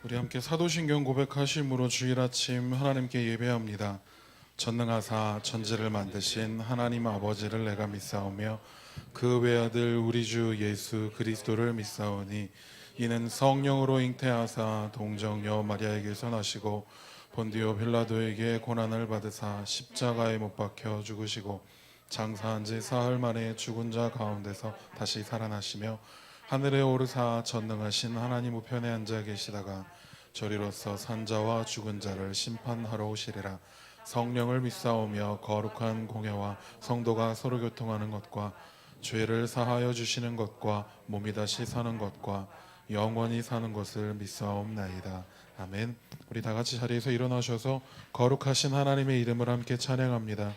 우리 함께 사도신경 고백하심으로 주일 아침 하나님께 예배합니다. 전능하사 천지를 만드신 하나님 아버지를 내가 믿사오며 그 외아들 우리 주 예수 그리스도를 믿사오니 이는 성령으로 잉태하사 동정녀 마리아에게서 나시고 본디오 빌라도에게 고난을 받으사 십자가에 못 박혀 죽으시고 장사한 지 사흘 만에 죽은 자 가운데서 다시 살아나시며 하늘에 오르사 전능하신 하나님 우편에 앉아 계시다가 저리로서 산자와 죽은 자를 심판하러 오시리라. 성령을 믿사오며 거룩한 공예와 성도가 서로 교통하는 것과 죄를 사하여 주시는 것과 몸이 다시 사는 것과 영원히 사는 것을 믿사옵나이다. 아멘. 우리 다 같이 자리에서 일어나셔서 거룩하신 하나님의 이름을 함께 찬양합니다.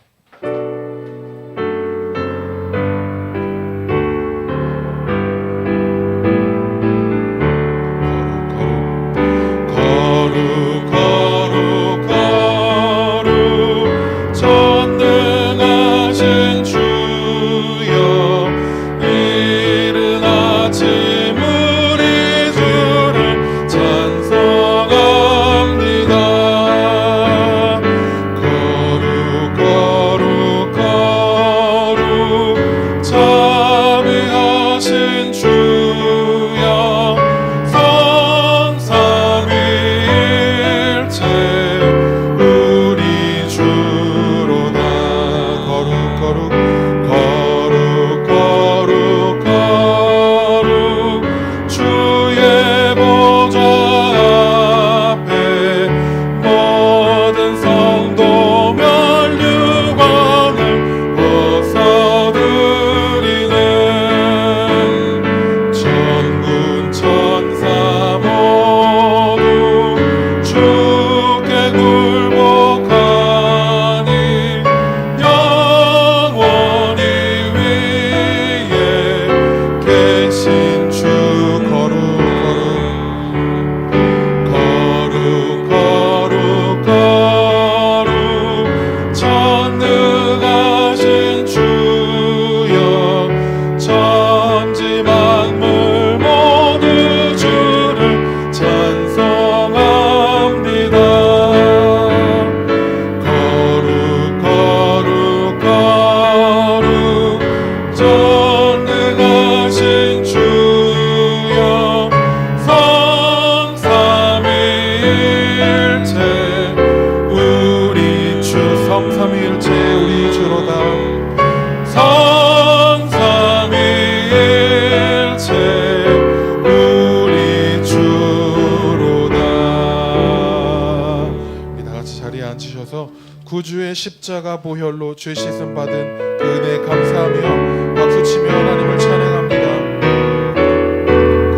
구주의 십자가 보혈로 죄 씻음 받은 그 은혜에 감사하며 박수치며 하나님을 찬양합니다.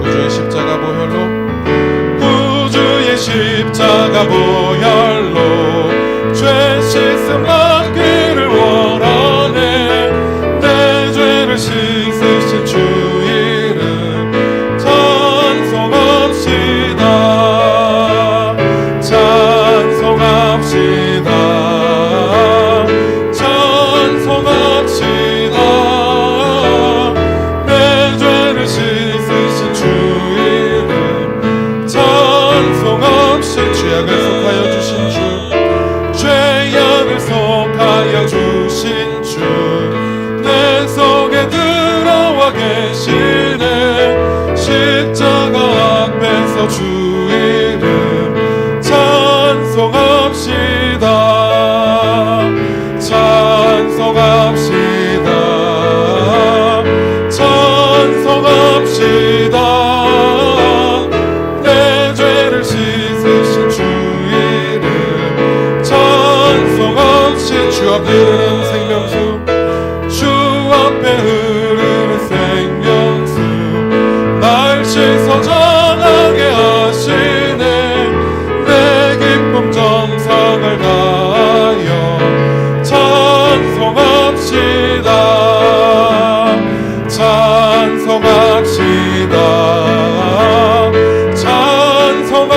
구주의 십자가 보혈로 구주의 십자가 보혈로 죄 씻음 받기를 원하네. 내 죄를 씻으신 주 이름 찬송합시다. 찬송합시다. 죄악을 속하여 주신 주, 죄악을 속하여 주신 주, 내 속에 들어와 계시네. 십자가 앞에서 주 이름 찬송합시다. 찬송합시다. 찬송합시다. 주 앞에 흐르는 생명수, 주 앞에 흐르는 생명수, 날 씻어 전하게 하시네. 내 기쁨 정성을 다하여 찬송합시다. 찬송합시다. 찬송합시다.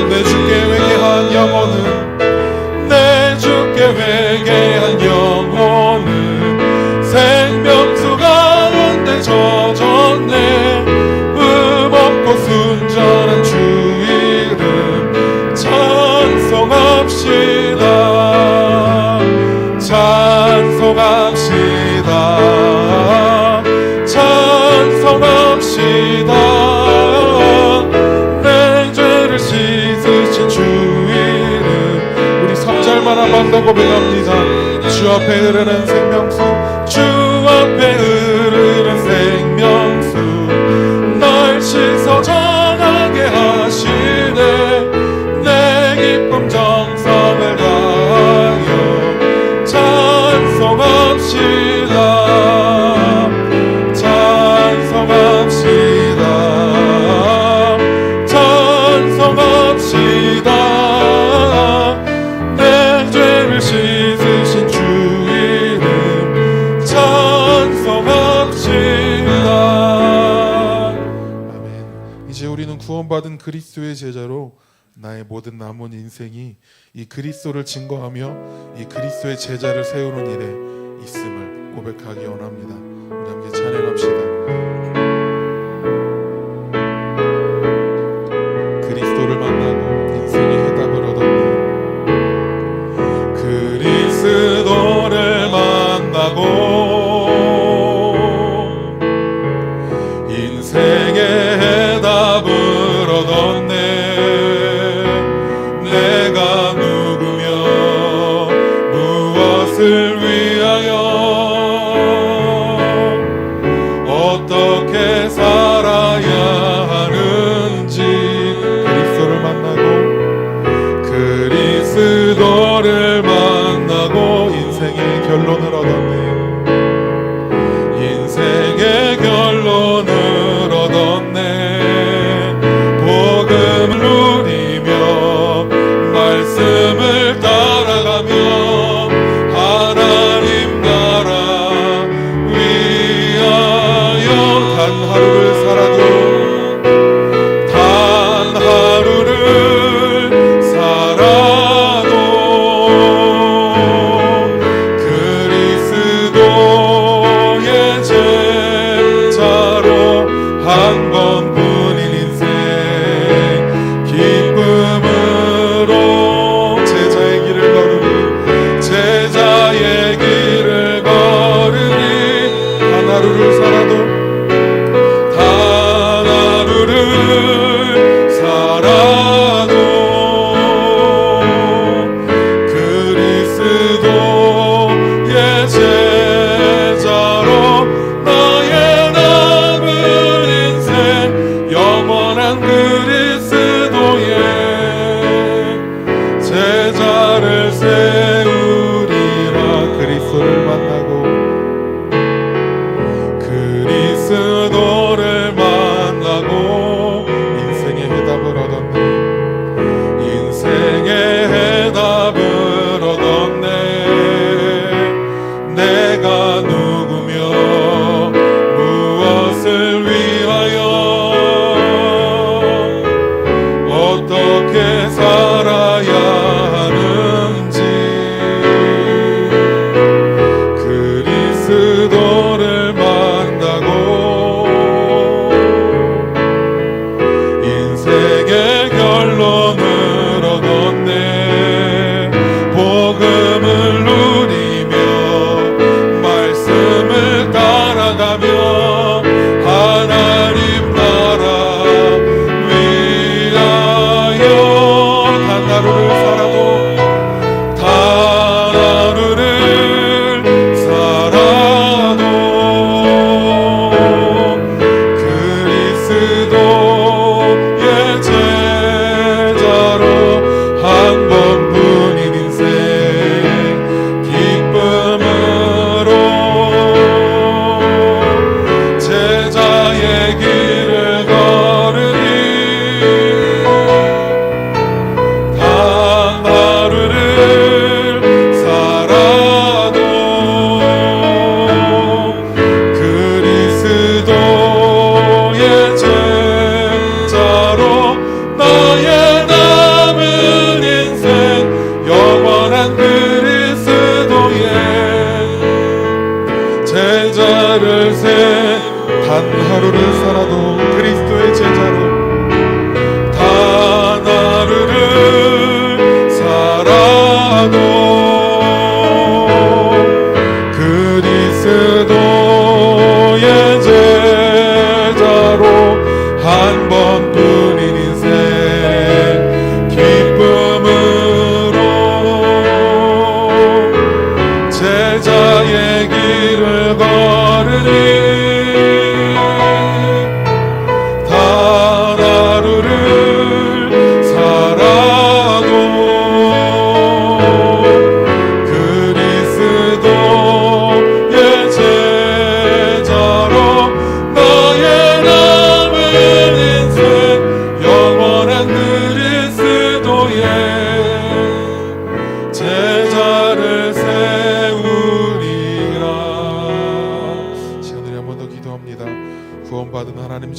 내 주께 회개한 영혼은, 내 주께 회개한 영혼은 찬송합시다. 내 죄를 씻으신 주 이름. 우리 3절만 한번 더 고백합니다. 주 앞에 흐르는 생명수, 주 앞에 흐르는 생명수, 날 씻어 정하게 하시네. 내 기쁨 정성을 다하여 찬송합시다. 내 죄를 씻으신 주 이름 찬송합시다. 아멘. 이제 우리는 구원받은 그리스도의 제자로 나의 모든 남은 인생이 이 그리스도를 증거하며 이 그리스도의 제자를 세우는 일에 있음을 고백하기 원합니다. 우리 함께 찬양합시다. 그리스도를 만나고 인생의 해답을 얻었네. 그리스도를 만나고 인생의 해답을 얻었네. 내가 누구며 무엇을 위하여 어떻게 살아야 하는지 그리스도를 만나고 인생의 결론을 얻었네. 인생의 결론을 얻었네. 복음을 누리며 말씀을 따라가며 하나님 나라 위하여 단 하루를 살아도 한 번뿐인 인생 기쁨으로 제자의 길을 걸으니 단 하루를 살아도 그리스도의 제자로 나의 남은 영원한 그리스도의 제자를 세우리라. 그리스도를 만나고 인생의 해답을 얻었네. 인생의 해답을 얻었네. 내가 누구며 무엇을 위하여 어떻게 살아야 하는지 그리스도를 만나고 인생의 결론을 얻었네. 복음을 누리며 말씀을 따라가며 하나님 나라 위하여 단 하루를 살아도 그리스도의 제자로 한 번뿐인 인생 기쁨으로 제자의 길을 걸으니 단 하루를 살아도 그리스도의 제자로 나의 남은 인생 영원한 그리스도의 제자를 단 하루를 살아도 그리스도의 제자로 단 하루를 살아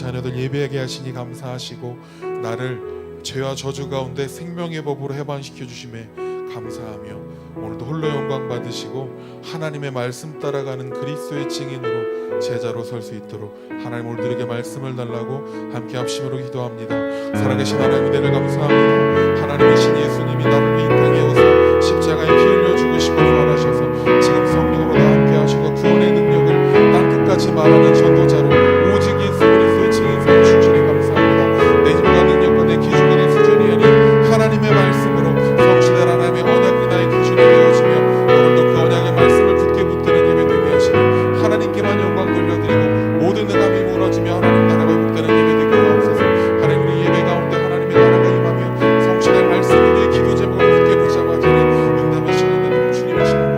자녀들 예배하게 하시니 감사하시고 나를 죄와 저주 가운데 생명의 법으로 해방시켜 주심에 감사하며 오늘도 홀로 영광 받으시고 하나님의 말씀 따라가는 그리스도의 증인으로 제자로 설 수 있도록 하나님 우리들에게 말씀을 달라고 함께 합심으로 기도합니다. 살아계신 하나님 은혜를 감사합니다. 하나님의 신 예수님이 나를 위해 이 땅에 오서 십자가에 피 흘려 죽으시고 부활하셔서 지금 성령으로 다 함께 하시고 구원의 능력을 땅 끝까지 말하는 전도자로 오직 예수 그리스도의 증인으로 주시니 감사합니다. 내 힘과 능력과 내 기준과 내 수준이 아닌 하나님의 말씀으로 성취된 하나님의 언약이 나의 기준이 되어지며 오늘도 그 언약의 말씀을 굳게 붙드는 예배 되게 하시니 하나님께만 영광 돌려드리고 모든 내감이 무너지며 하나님 나라가 회복되는 예배 되게 하옵소서. 하나님 우리 예배 가운데 하나님의 나라가 임하며 성취된 말씀이 우리의 기도 제목을 굳게 붙잡아지는 응답의 시간 되는 주님의 시간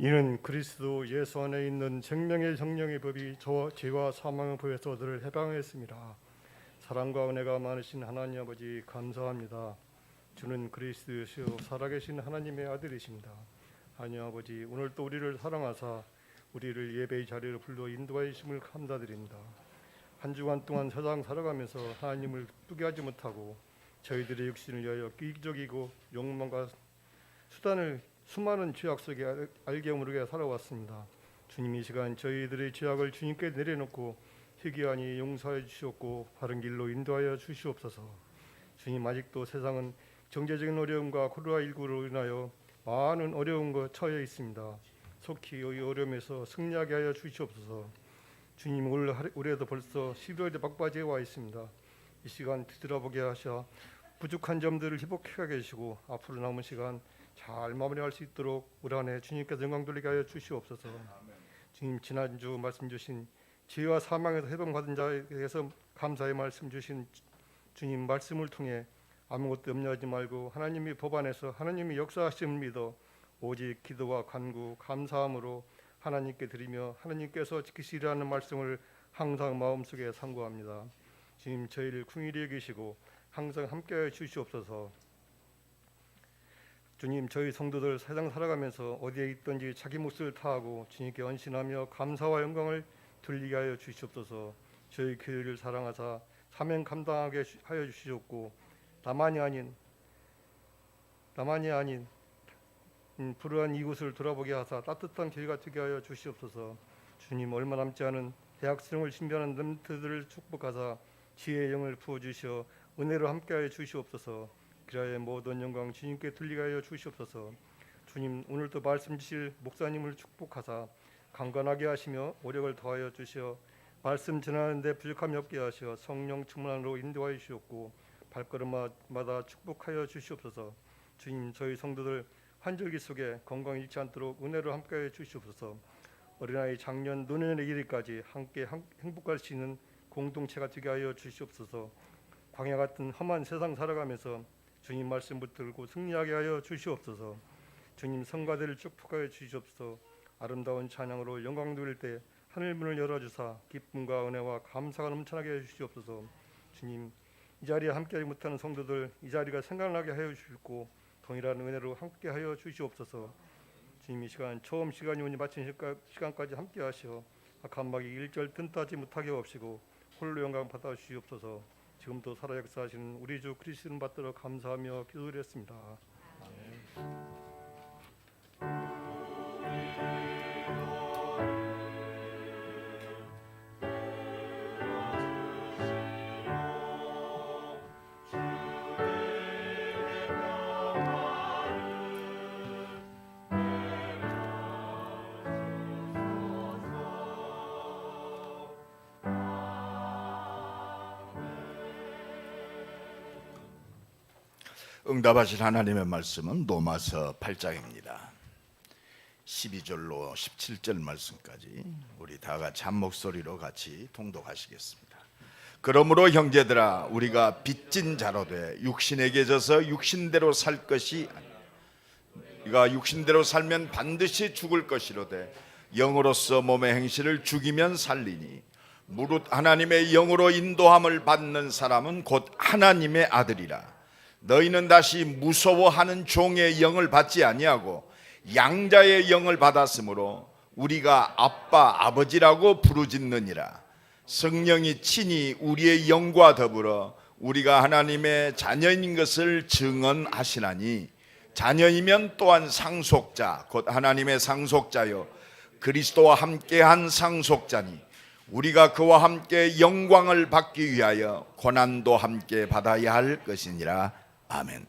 이는 그리스도 예수 안에 있는 생명의 성령의 법이 저와 죄와 사망의 법에서 너를 해방했습니다. 사랑과 은혜가 많으신 하나님 아버지 감사합니다. 주는 그리스도시요 살아계신 하나님의 아들이십니다. 하나님 아버지 오늘 또 우리를 사랑하사 우리를 예배의 자리로 불러 인도하심을 감사드립니다. 한 주간 동안 세상 살아가면서 하나님을 기쁘게 하지 못하고 저희들의 육신을 위하여 기적이고 욕망과 수단을 수많은 죄악 속에 알게 모르게 살아왔습니다. 주님 이 시간 저희들의 죄악을 주님께 내려놓고 회개하니 용서해 주시옵고 바른 길로 인도하여 주시옵소서. 주님 아직도 세상은 경제적인 어려움과 코로나19로 인하여 많은 어려움과 처해 있습니다. 속히 이 어려움에서 승리하게 하여 주시옵소서. 주님 올해도 벌써 11월에 막바지에 와 있습니다. 이 시간 뒤돌아보게 하셔 부족한 점들을 회복해 계시고 앞으로 남은 시간 잘 마무리할 수 있도록 올 한해 주님께서 영광 돌리게 하여 주시옵소서. 주님 지난주 말씀 주신 죄와 사망에서 해방받은 자에 대해서 감사의 말씀 주신 주님 말씀을 통해 아무것도 염려하지 말고 하나님이 법안에서 하나님이 역사하심을 믿어 오직 기도와 간구 감사함으로 하나님께 드리며 하나님께서 지키시리라는 말씀을 항상 마음속에 상고합니다. 주님 저희를 긍휼히 여기시고 항상 함께하여 주시옵소서. 주님 저희 성도들 세상 살아가면서 어디에 있든지 자기 몫을 다하고 주님께 헌신하며 감사와 영광을 돌리게 하여 주시옵소서. 저희 교회를 사랑하사 사명 감당하게 하여 주시옵고 나만이 아닌 불우한 이곳을 돌아보게 하사 따뜻한 교회가 되게 하여 주시옵소서. 주님 얼마 남지 않은 대학생을 신비하는 렘트들을 축복하사 지혜의 영을 부어주시어 은혜로 함께하여 주시옵소서. 그리하여 모든 영광 주님께 돌리게 하여 주시옵소서. 주님 오늘도 말씀 주실 목사님을 축복하사 강건하게 하시며 오력을 더하여 주시어 말씀 전하는 데 부족함이 없게 하시어 성령 충만으로 인도하여 주시옵고 발걸음마다 축복하여 주시옵소서. 주님 저희 성도들 환절기 속에 건강 잃지 않도록 은혜로 함께하여 주시옵소서. 어린아이 작년 노년의 일일까지 함께 행복할 수 있는 공동체가 되게 하여 주시옵소서. 광야 같은 험한 세상 살아가면서 주님 말씀 붙들고 승리하게 하여 주시옵소서. 주님 성가대를 축복하여 주시옵소서. 아름다운 찬양으로 영광 돌릴 때 하늘 문을 열어주사 기쁨과 은혜와 감사가 넘쳐나게 해 주시옵소서. 주님 이 자리에 함께하지 못하는 성도들 이 자리가 생각나게 하여 주시고 동일한 은혜로 함께하여 주시옵소서. 주님 이 시간 처음 시간이 오니 마친 시간까지 함께하시어 악한 마귀 일절 틈타지 못하게 하옵시고 홀로 영광 받아 주시옵소서. 지금도 살아 역사하시는 우리 주 그리스도를 받들어 감사하며 기도드렸습니다. 응답하신 하나님의 말씀은 로마서 8장입니다. 12절로 17절 말씀까지 우리 다 같이 한 목소리로 같이 통독하시겠습니다. 그러므로 형제들아 우리가 빚진 자로 돼 육신에게 져서 육신대로 살 것이 아니라 우리가 육신대로 살면 반드시 죽을 것이로되 영으로서 몸의 행실을 죽이면 살리니 무릇 하나님의 영으로 인도함을 받는 사람은 곧 하나님의 아들이라. 너희는 다시 무서워하는 종의 영을 받지 아니하고 양자의 영을 받았으므로 우리가 아빠 아버지라고 부르짖느니라. 성령이 친히 우리의 영과 더불어 우리가 하나님의 자녀인 것을 증언하시나니 자녀이면 또한 상속자 곧 하나님의 상속자요 그리스도와 함께한 상속자니 우리가 그와 함께 영광을 받기 위하여 고난도 함께 받아야 할 것이니라. 아멘.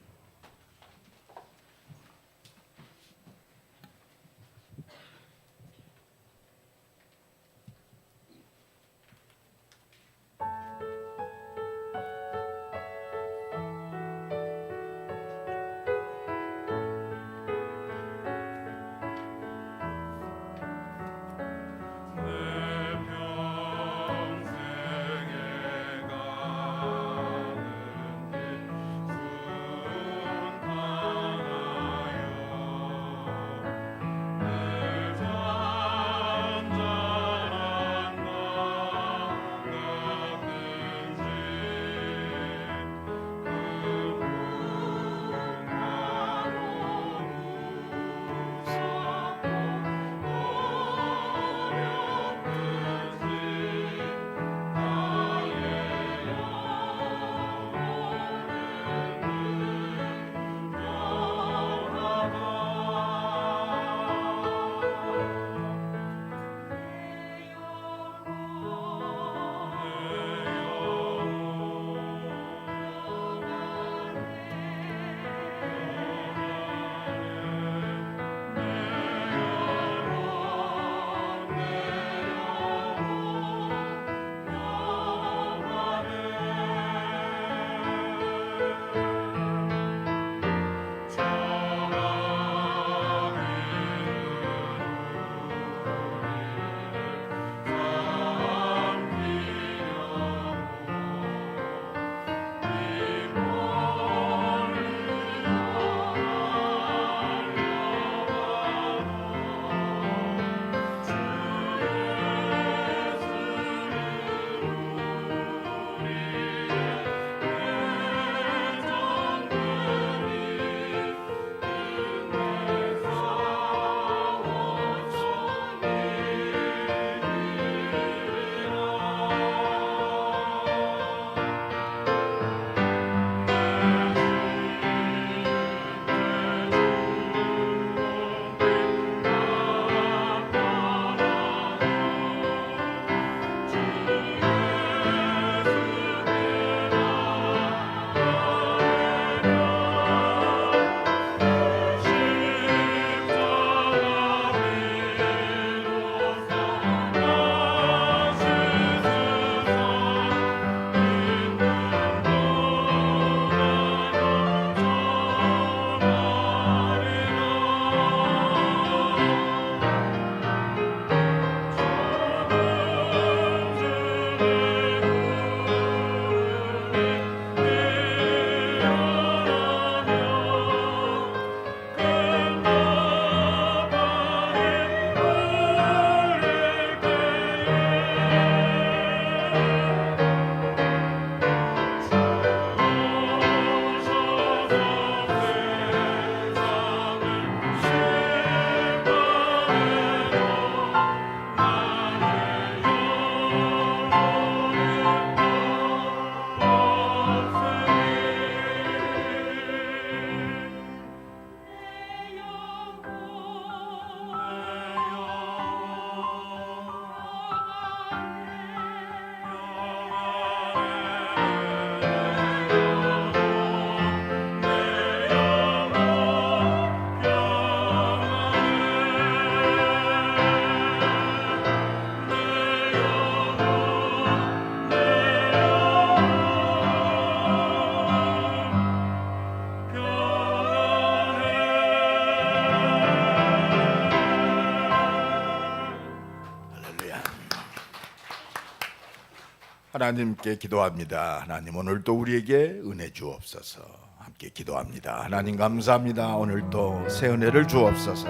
하나님께 기도합니다. 하나님 오늘도 우리에게 은혜 주옵소서. 함께 기도합니다. 하나님 감사합니다. 오늘도 새 은혜를 주옵소서.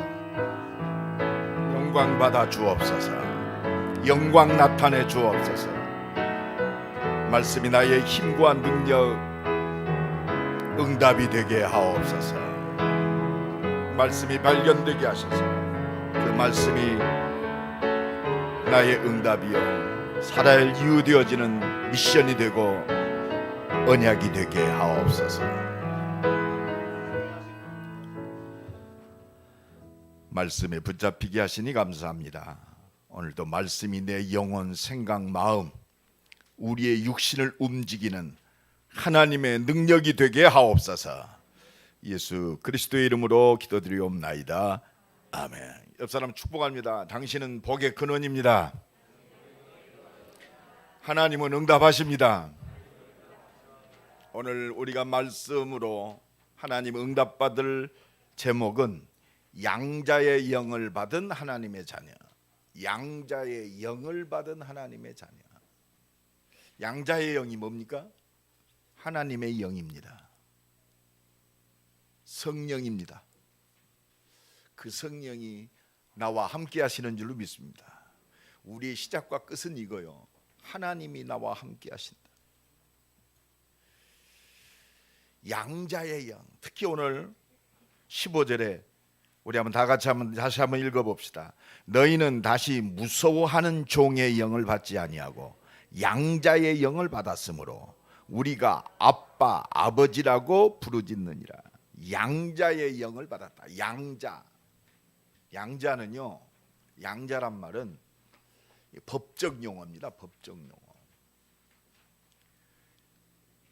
영광 받아 주옵소서. 영광 나타내 주옵소서. 말씀이 나의 힘과 능력 응답이 되게 하옵소서. 말씀이 발견되게 하셔서 그 말씀이 나의 응답이요 살아야 이유 되어지는 미션이 되고 언약이 되게 하옵소서. 말씀에 붙잡히게 하시니 감사합니다. 오늘도 말씀이 내 영혼, 생각, 마음, 우리의 육신을 움직이는 하나님의 능력이 되게 하옵소서. 예수 그리스도의 이름으로 기도드리옵나이다. 아멘. 옆 사람 축복합니다. 당신은 복의 근원입니다. 하나님은 응답하십니다. 오늘 우리가 말씀으로 하나님 응답받을 제목은 양자의 영을 받은 하나님의 자녀. 양자의 영을 받은 하나님의 자녀. 양자의 영이 뭡니까? 하나님의 영입니다. 성령입니다. 그 성령이 나와 함께 하시는 줄로 믿습니다. 우리의 시작과 끝은 이거요. 하나님이 나와 함께 하신다. 양자의 영. 특히 오늘 15절에 우리 한번 다 같이 다시 한번 읽어봅시다. 너희는 다시 무서워하는 종의 영을 받지 아니하고 양자의 영을 받았으므로 우리가 아빠 아버지라고 부르짖느니라. 양자의 영을 받았다. 양자. 양자는요. 양자란 말은 법적 용어입니다. 법적 용어.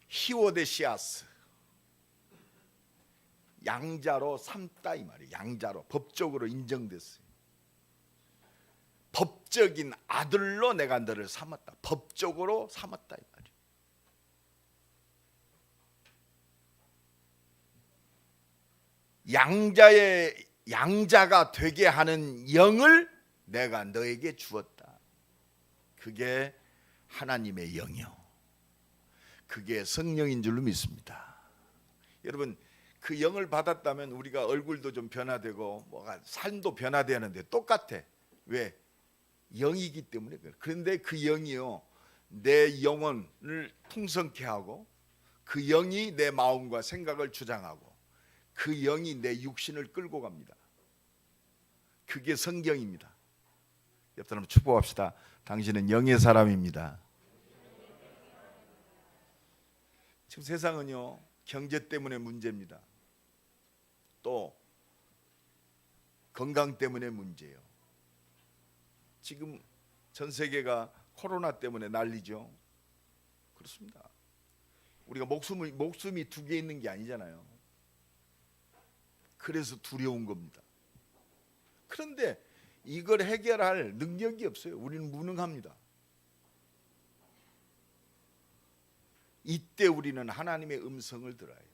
히오데시아스. 양자로 삼다 이 말이에요. 양자로 법적으로 인정됐어요. 법적인 아들로 내가 너를 삼았다. 법적으로 삼았다 이 말이에요. 양자가 되게 하는 영을 내가 너에게 주었다. 그게 하나님의 영이요. 그게 성령인 줄로 믿습니다. 여러분 그 영을 받았다면 우리가 얼굴도 좀 변화되고 뭐가 삶도 변화되는데 똑같아. 왜? 영이기 때문에 그래. 그런데 그 영이요 내 영혼을 풍성케 하고 그 영이 내 마음과 생각을 주장하고 그 영이 내 육신을 끌고 갑니다. 그게 성경입니다. 옆 사람 축복합시다. 당신은 영의 사람입니다. 지금 세상은요 경제 때문에 문제입니다. 또 건강 때문에 문제예요. 지금 전 세계가 코로나 때문에 난리죠. 그렇습니다. 우리가 목숨이 두 개 있는 게 아니잖아요. 그래서 두려운 겁니다. 그런데 이걸 해결할 능력이 없어요. 우리는 무능합니다. 이때 우리는 하나님의 음성을 들어야 해요.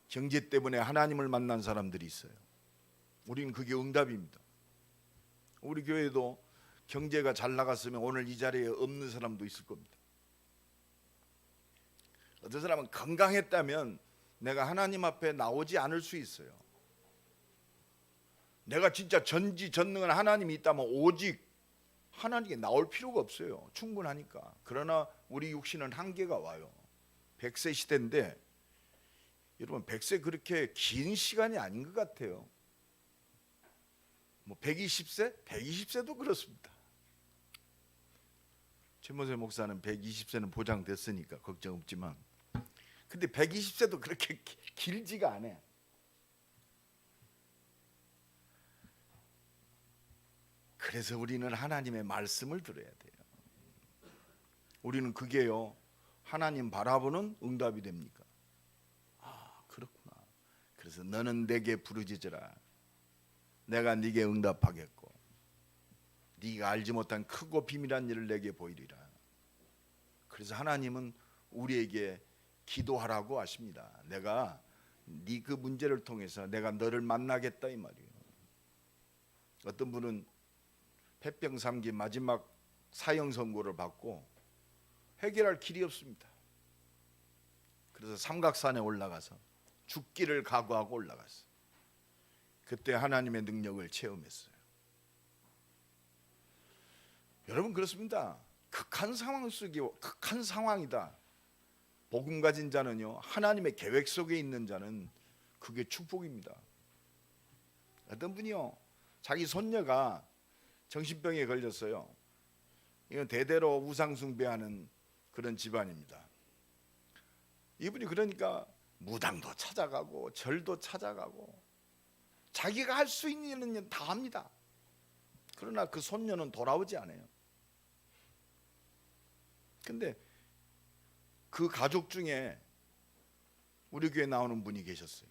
경제 때문에 하나님을 만난 사람들이 있어요. 우리는 그게 응답입니다. 우리 교회도 경제가 잘 나갔으면 오늘 이 자리에 없는 사람도 있을 겁니다. 어떤 사람은 건강했다면 내가 하나님 앞에 나오지 않을 수 있어요. 내가 진짜 전지전능한 하나님이 있다면 오직 하나님께 나올 필요가 없어요. 충분하니까. 그러나 우리 육신은 한계가 와요. 100세 시대인데 여러분 100세 그렇게 긴 시간이 아닌 것 같아요. 뭐 120세? 120세도 그렇습니다. 최모세 목사는 120세는 보장됐으니까 걱정 없지만 근데 120세도 그렇게 길지가 않아요. 그래서 우리는 하나님의 말씀을 들어야 돼요. 우리는 그게요 하나님 바라보는 응답이 됩니까? 아 그렇구나. 그래서 너는 내게 부르짖으라. 내가 네게 응답하겠고 네가 알지 못한 크고 비밀한 일을 내게 보이리라. 그래서 하나님은 우리에게 기도하라고 하십니다. 내가 네 그 문제를 통해서 내가 너를 만나겠다 이 말이에요. 어떤 분은 폐병 3기 마지막 사형 선고를 받고 해결할 길이 없습니다. 그래서 삼각산에 올라가서 죽기를 각오하고 올라갔어요. 그때 하나님의 능력을 체험했어요. 여러분 그렇습니다. 극한 상황 속에 극한 상황이다. 복음 가진 자는요, 하나님의 계획 속에 있는 자는 그게 축복입니다. 어떤 분이요, 자기 손녀가 정신병에 걸렸어요. 이건 대대로 우상 숭배하는 그런 집안입니다. 이분이 그러니까 무당도 찾아가고 절도 찾아가고 자기가 할 수 있는 일 다 합니다. 그러나 그 손녀는 돌아오지 않아요. 근데 그 가족 중에 우리 교회 나오는 분이 계셨어요.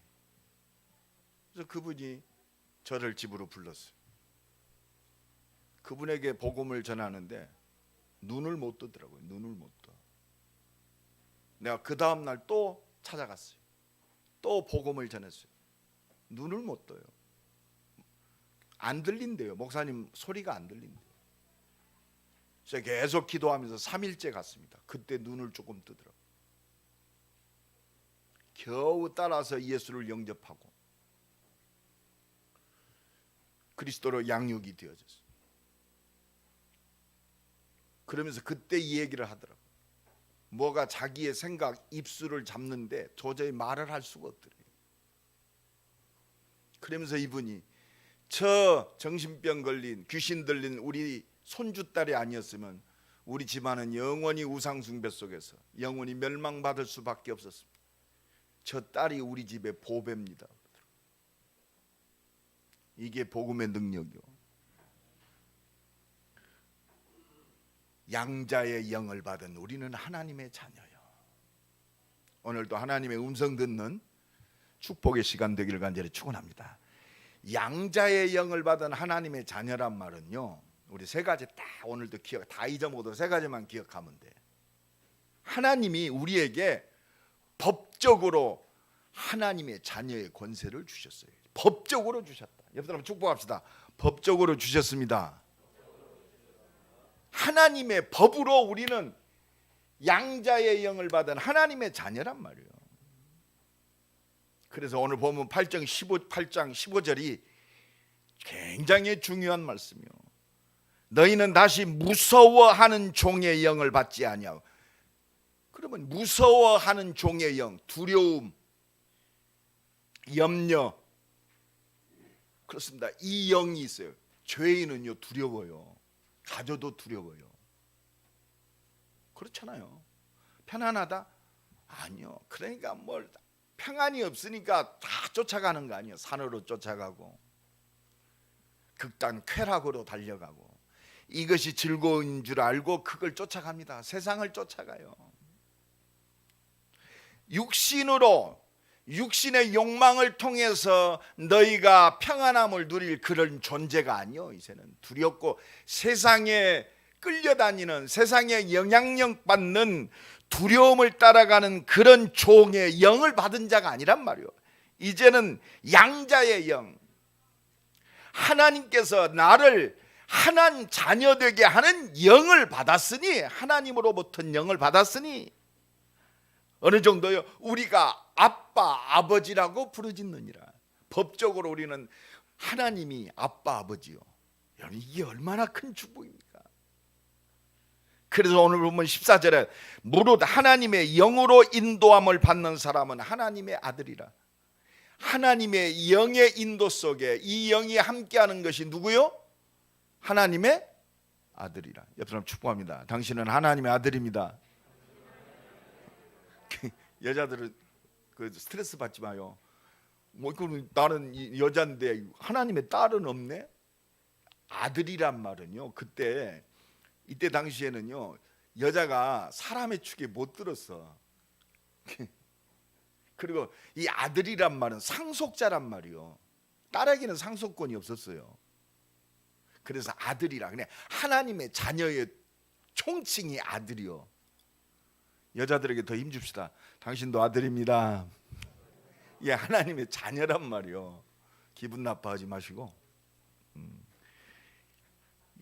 그래서 그분이 저를 집으로 불렀어요. 그분에게 복음을 전하는데 눈을 못 뜨더라고요. 눈을 못 떠. 내가 그 다음 날 또 찾아갔어요. 또 복음을 전했어요. 눈을 못 떠요. 안 들린대요. 목사님 소리가 안 들린대요. 제가 계속 기도하면서 3일째 갔습니다. 그때 눈을 조금 뜨더라고요. 겨우 따라서 예수를 영접하고 그리스도로 양육이 되어졌어요. 그러면서 그때 이 얘기를 하더라고요. 뭐가 자기의 생각, 입술을 잡는데 도저히 말을 할 수가 없더래요. 그러면서 이분이 저 정신병 걸린 귀신 들린 우리 손주딸이 아니었으면 우리 집안은 영원히 우상숭배 속에서 영원히 멸망받을 수밖에 없었습니다. 저 딸이 우리 집의 보배입니다. 이게 복음의 능력이요. 양자의 영을 받은 우리는 하나님의 자녀요. 오늘도 하나님의 음성 듣는 축복의 시간 되기를 간절히 축원합니다. 양자의 영을 받은 하나님의 자녀란 말은요, 우리 세 가지 딱 오늘도 기억, 다 잊어먹어도 세 가지만 기억하면 돼. 하나님이 우리에게 법적으로 하나님의 자녀의 권세를 주셨어요. 법적으로 주셨다. 옆 사람 축복합시다. 법적으로 주셨습니다. 하나님의 법으로 우리는 양자의 영을 받은 하나님의 자녀란 말이에요. 그래서 오늘 보면 8장 15절이 굉장히 중요한 말씀이요. 너희는 다시 무서워하는 종의 영을 받지 아니하고. 그러면 무서워하는 종의 영, 두려움, 염려, 그렇습니다. 이 영이 있어요. 죄인은요 두려워요. 가져도 두려워요. 그렇잖아요. 편안하다? 아니요. 그러니까 뭘 평안이 없으니까 다 쫓아가는 거 아니에요. 산으로 쫓아가고 극단 쾌락으로 달려가고 이것이 즐거운 줄 알고 그걸 쫓아갑니다. 세상을 쫓아가요. 육신의 욕망을 통해서 너희가 평안함을 누릴 그런 존재가 아니요. 이제는 두렵고 세상에 끌려다니는, 세상에 영향력 받는 두려움을 따라가는 그런 종의 영을 받은 자가 아니란 말이요. 이제는 양자의 영, 하나님께서 나를 하나님 자녀 되게 하는 영을 받았으니, 하나님으로부터 영을 받았으니 어느 정도요? 우리가 아빠, 아버지라고 부르짖느니라. 법적으로 우리는 하나님이 아빠, 아버지요. 여러분 이게 얼마나 큰 축복입니까? 그래서 오늘 보면 14절에 무릇 하나님의 영으로 인도함을 받는 사람은 하나님의 아들이라. 하나님의 영의 인도 속에 이 영이 함께하는 것이 누구요? 하나님의 아들이라. 옆 사람 축복합니다. 당신은 하나님의 아들입니다. 여자들은 그 스트레스 받지 마요. 뭐 나는 여자인데 하나님의 딸은 없네. 아들이란 말은요, 이때 당시에는요 여자가 사람의 축에 못 들었어. 그리고 이 아들이란 말은 상속자란 말이요. 딸에게는 상속권이 없었어요. 그래서 아들이라, 그냥 하나님의 자녀의 총칭이 아들이요. 여자들에게 더 힘줍시다. 당신도 아들입니다. 이게 하나님의 자녀란 말이요. 기분 나빠하지 마시고.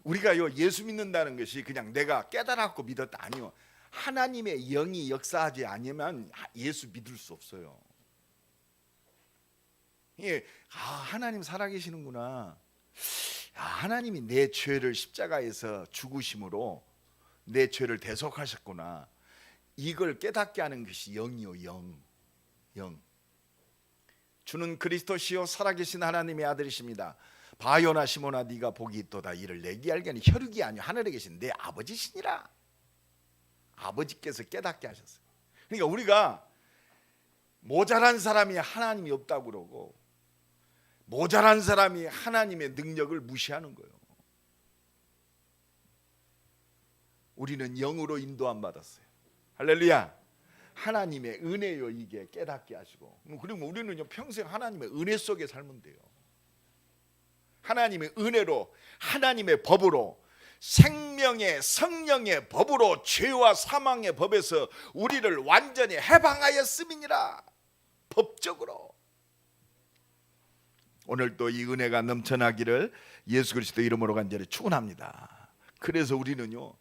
우리가요 예수 믿는다는 것이 그냥 내가 깨달았고 믿었다 아니요. 하나님의 영이 역사하지 않으면 예수 믿을 수 없어요. 이게 하나님 살아계시는구나. 하나님이 내 죄를 십자가에서 죽으심으로 내 죄를 대속하셨구나. 이걸 깨닫게 하는 것이 영이요, 영. 주는 그리스도시요 살아계신 하나님의 아들이십니다. 바요나 시모나 네가 복이 있도다. 이를 내게 알게는 혈육이 아니요 하늘에 계신 내 아버지시니라. 아버지께서 깨닫게 하셨어요. 그러니까 우리가 모자란 사람이 하나님이 없다고 그러고 모자란 사람이 하나님의 능력을 무시하는 거예요. 우리는 영으로 인도함 받았어요. 할렐루야. 하나님의 은혜요, 이게 깨닫게 하시고. 그리고 우리는요 평생 하나님의 은혜 속에 살면 돼요. 하나님의 은혜로, 하나님의 법으로, 생명의 성령의 법으로 죄와 사망의 법에서 우리를 완전히 해방하였음이니라. 법적으로. 오늘도 이 은혜가 넘쳐나기를 예수 그리스도 이름으로 간절히 축원합니다. 그래서 우리는요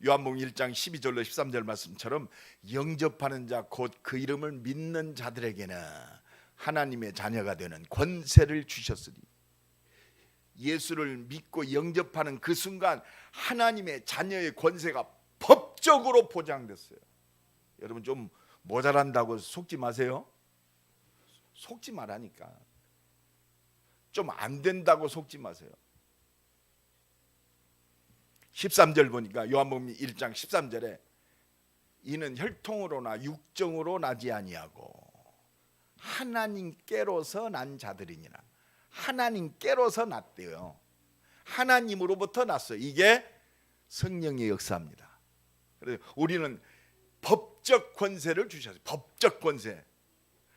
요한복음 1장 12절로 13절 말씀처럼 영접하는 자 곧 그 이름을 믿는 자들에게는 하나님의 자녀가 되는 권세를 주셨으니, 예수를 믿고 영접하는 그 순간 하나님의 자녀의 권세가 법적으로 보장됐어요. 여러분 좀 모자란다고 속지 마세요. 속지 말라니까. 좀 안 된다고 속지 마세요. 13절 보니까 요한복음 1장 13절에 이는 혈통으로나 육정으로 나지 아니하고 하나님께로서 난 자들이니라. 하나님께로서 났대요. 하나님으로부터 났어요. 이게 성령의 역사입니다. 그래서 우리는 법적 권세를 주셨어요. 법적 권세.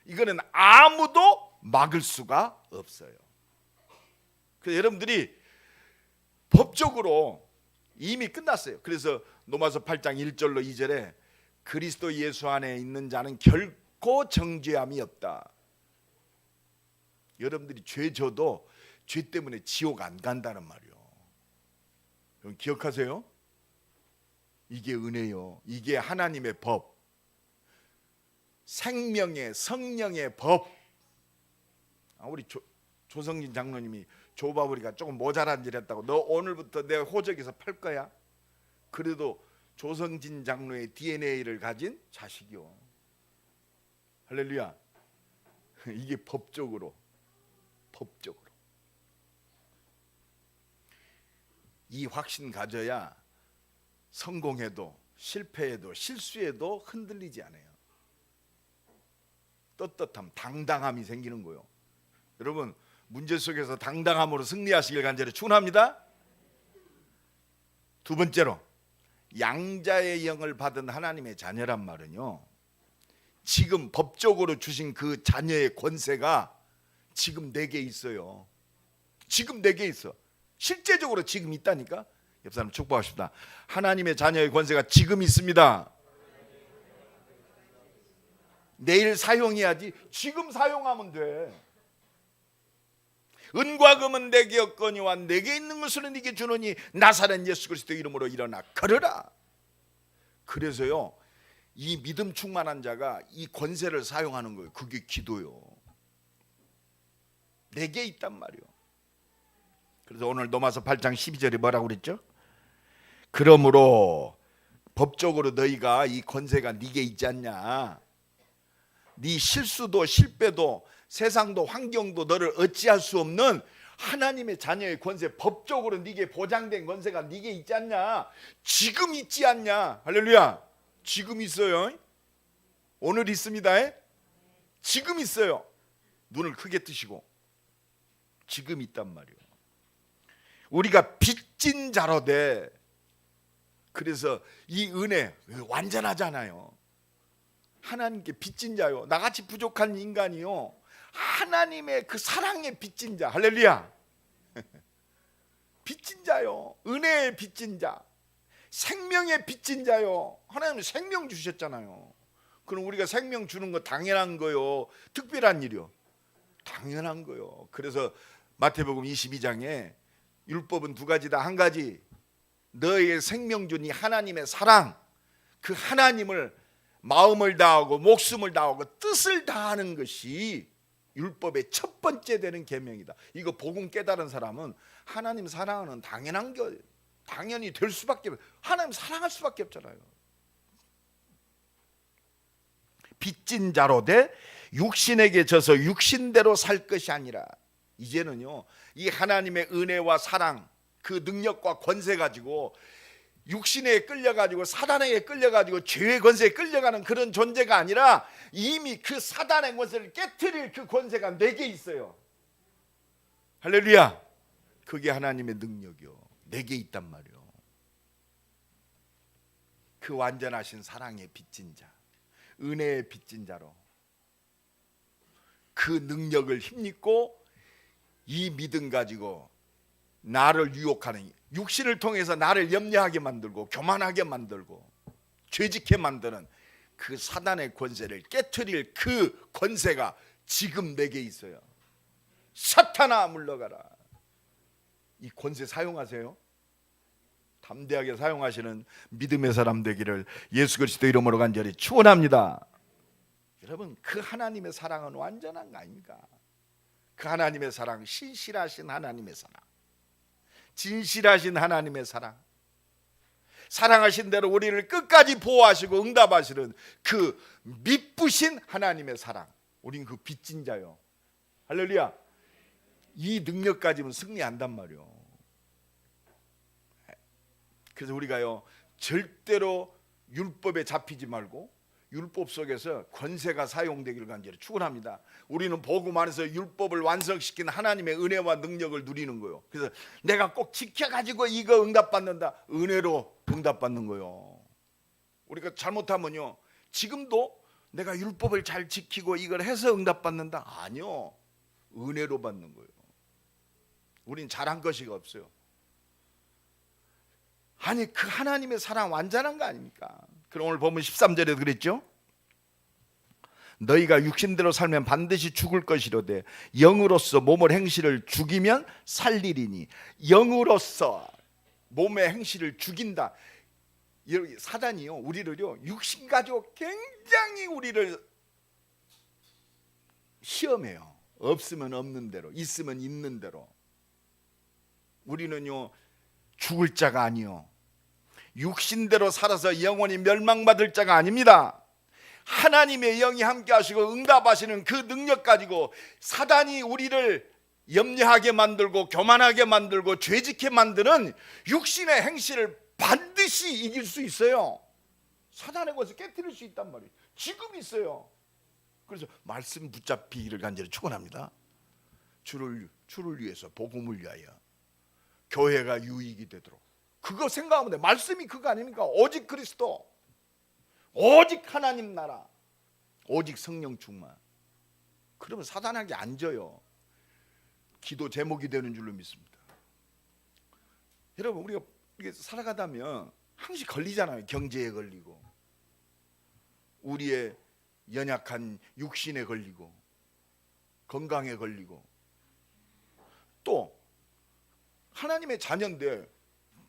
이거는 아무도 막을 수가 없어요. 그래서 여러분들이 법적으로 이미 끝났어요. 그래서 로마서 8장 1절로 2절에 그리스도 예수 안에 있는 자는 결코 정죄함이 없다. 여러분들이 죄 져도 죄 때문에 지옥 안 간다는 말이요. 여러분 기억하세요? 이게 은혜요. 이게 하나님의 법. 생명의 성령의 법. 우리 조성진 장로님이 조바우리가 조금 모자란 일 했다고. 너 오늘부터 내 호적에서 팔 거야. 그래도 조성진 장로의 DNA를 가진 자식이요. 할렐루야. 이게 법적으로 이 확신 가져야 성공해도 실패해도 실수해도 흔들리지 않아요. 떳떳함, 당당함이 생기는 거예요. 여러분 문제 속에서 당당함으로 승리하시길 간절히 축원합니다. 두 번째로 양자의 영을 받은 하나님의 자녀란 말은요, 지금 법적으로 주신 그 자녀의 권세가 지금 내게 있어요. 지금 내게 있어. 실제적으로 지금 있다니까. 옆 사람 축복하십니다. 하나님의 자녀의 권세가 지금 있습니다. 내일 사용해야지 지금 사용하면 돼. 은과 금은 내게 없거니와 내게 있는 것은 네게 주노니 나사렛 예수 그리스도 이름으로 일어나 걸으라. 그래서요 이 믿음 충만한 자가 이 권세를 사용하는 거예요. 그게 기도요. 내게 있단 말이요. 그래서 오늘 로마서 8장 12절에 뭐라고 그랬죠? 그러므로 법적으로 너희가 이 권세가 네게 있지 않냐. 네 실수도 실패도 세상도 환경도 너를 어찌할 수 없는 하나님의 자녀의 권세, 법적으로 네게 보장된 권세가 네게 있지 않냐. 지금 있지 않냐. 할렐루야. 지금 있어요. 오늘 있습니다. 지금 있어요. 눈을 크게 뜨시고 지금 있단 말이에요. 우리가 빚진 자로 돼. 그래서 이 은혜 완전하잖아요. 하나님께 빚진 자요, 나같이 부족한 인간이요, 하나님의 그 사랑의 빚진 자. 할렐루야. 빚진 자요, 은혜의 빚진 자, 생명의 빚진 자요. 하나님은 생명 주셨잖아요. 그럼 우리가 생명 주는 거 당연한 거요, 특별한 일이요? 당연한 거요. 그래서 마태복음 22장에 율법은 두 가지다. 한 가지 너의 생명 준 이 하나님의 사랑, 그 하나님을 마음을 다하고 목숨을 다하고 뜻을 다하는 것이 율법의 첫 번째 되는 계명이다. 이거 복음 깨달은 사람은 하나님 사랑하는 당연히 될 수밖에 없어요. 하나님 사랑할 수밖에 없잖아요. 빚진 자로 돼 육신에게 져서 육신대로 살 것이 아니라 이제는요 이 하나님의 은혜와 사랑 그 능력과 권세 가지고 육신에 끌려가지고 사단에게 끌려가지고 죄의 권세에 끌려가는 그런 존재가 아니라 이미 그 사단의 권세를 깨트릴 그 권세가 내게 있어요. 할렐루야. 그게 하나님의 능력이요 내게 있단 말이요. 그 완전하신 사랑의 빚진 자, 은혜의 빚진 자로 그 능력을 힘입고 이 믿음 가지고 나를 유혹하는 육신을 통해서 나를 염려하게 만들고 교만하게 만들고 죄짓게 만드는 그 사단의 권세를 깨트릴 그 권세가 지금 내게 있어요. 사탄아 물러가라. 이 권세 사용하세요. 담대하게 사용하시는 믿음의 사람 되기를 예수 그리스도 이름으로 간절히 축원합니다. 여러분 그 하나님의 사랑은 완전한 거 아닙니까? 그 하나님의 사랑, 신실하신 하나님의 사랑, 진실하신 하나님의 사랑, 사랑하신 대로 우리를 끝까지 보호하시고 응답하시는 그 미쁘신 하나님의 사랑. 우린 그 빚진 자요. 할렐루야. 이 능력 가지면 승리한단 말이요. 그래서 우리가요 절대로 율법에 잡히지 말고 율법 속에서 권세가 사용되기를 간절히 축원합니다. 우리는 복음 안에서 율법을 완성시킨 하나님의 은혜와 능력을 누리는 거예요. 그래서 내가 꼭 지켜가지고 이거 응답받는다. 은혜로 응답받는 거예요. 우리가 잘못하면요 지금도 내가 율법을 잘 지키고 이걸 해서 응답받는다. 아니요, 은혜로 받는 거예요. 우린 잘한 것이 없어요. 아니 그 하나님의 사랑 완전한 거 아닙니까? 그럼 오늘 보면 13절에도 그랬죠. 너희가 육신대로 살면 반드시 죽을 것이로되 영으로서 몸의 행실을 죽이면 살리리니. 영으로서 몸의 행실을 죽인다. 사단이요 우리를요 육신 가지고 굉장히 우리를 시험해요. 없으면 없는 대로, 있으면 있는 대로. 우리는요 죽을 자가 아니요 육신대로 살아서 영원히 멸망받을 자가 아닙니다. 하나님의 영이 함께 하시고 응답하시는 그 능력 가지고 사단이 우리를 염려하게 만들고 교만하게 만들고 죄짓게 만드는 육신의 행실을 반드시 이길 수 있어요. 사단의 것을 깨뜨릴 수 있단 말이에요. 지금 있어요. 그래서 말씀 붙잡히기를 간절히 축원합니다. 주를 위해서, 복음을 위하여 교회가 유익이 되도록 그거 생각하면 돼. 말씀이 그거 아닙니까? 오직 그리스도, 오직 하나님 나라, 오직 성령 충만. 그러면 사단에게 안 져요. 기도 제목이 되는 줄로 믿습니다. 여러분 우리가 살아가다면 항상 걸리잖아요. 경제에 걸리고 우리의 연약한 육신에 걸리고 건강에 걸리고 또 하나님의 자녀인데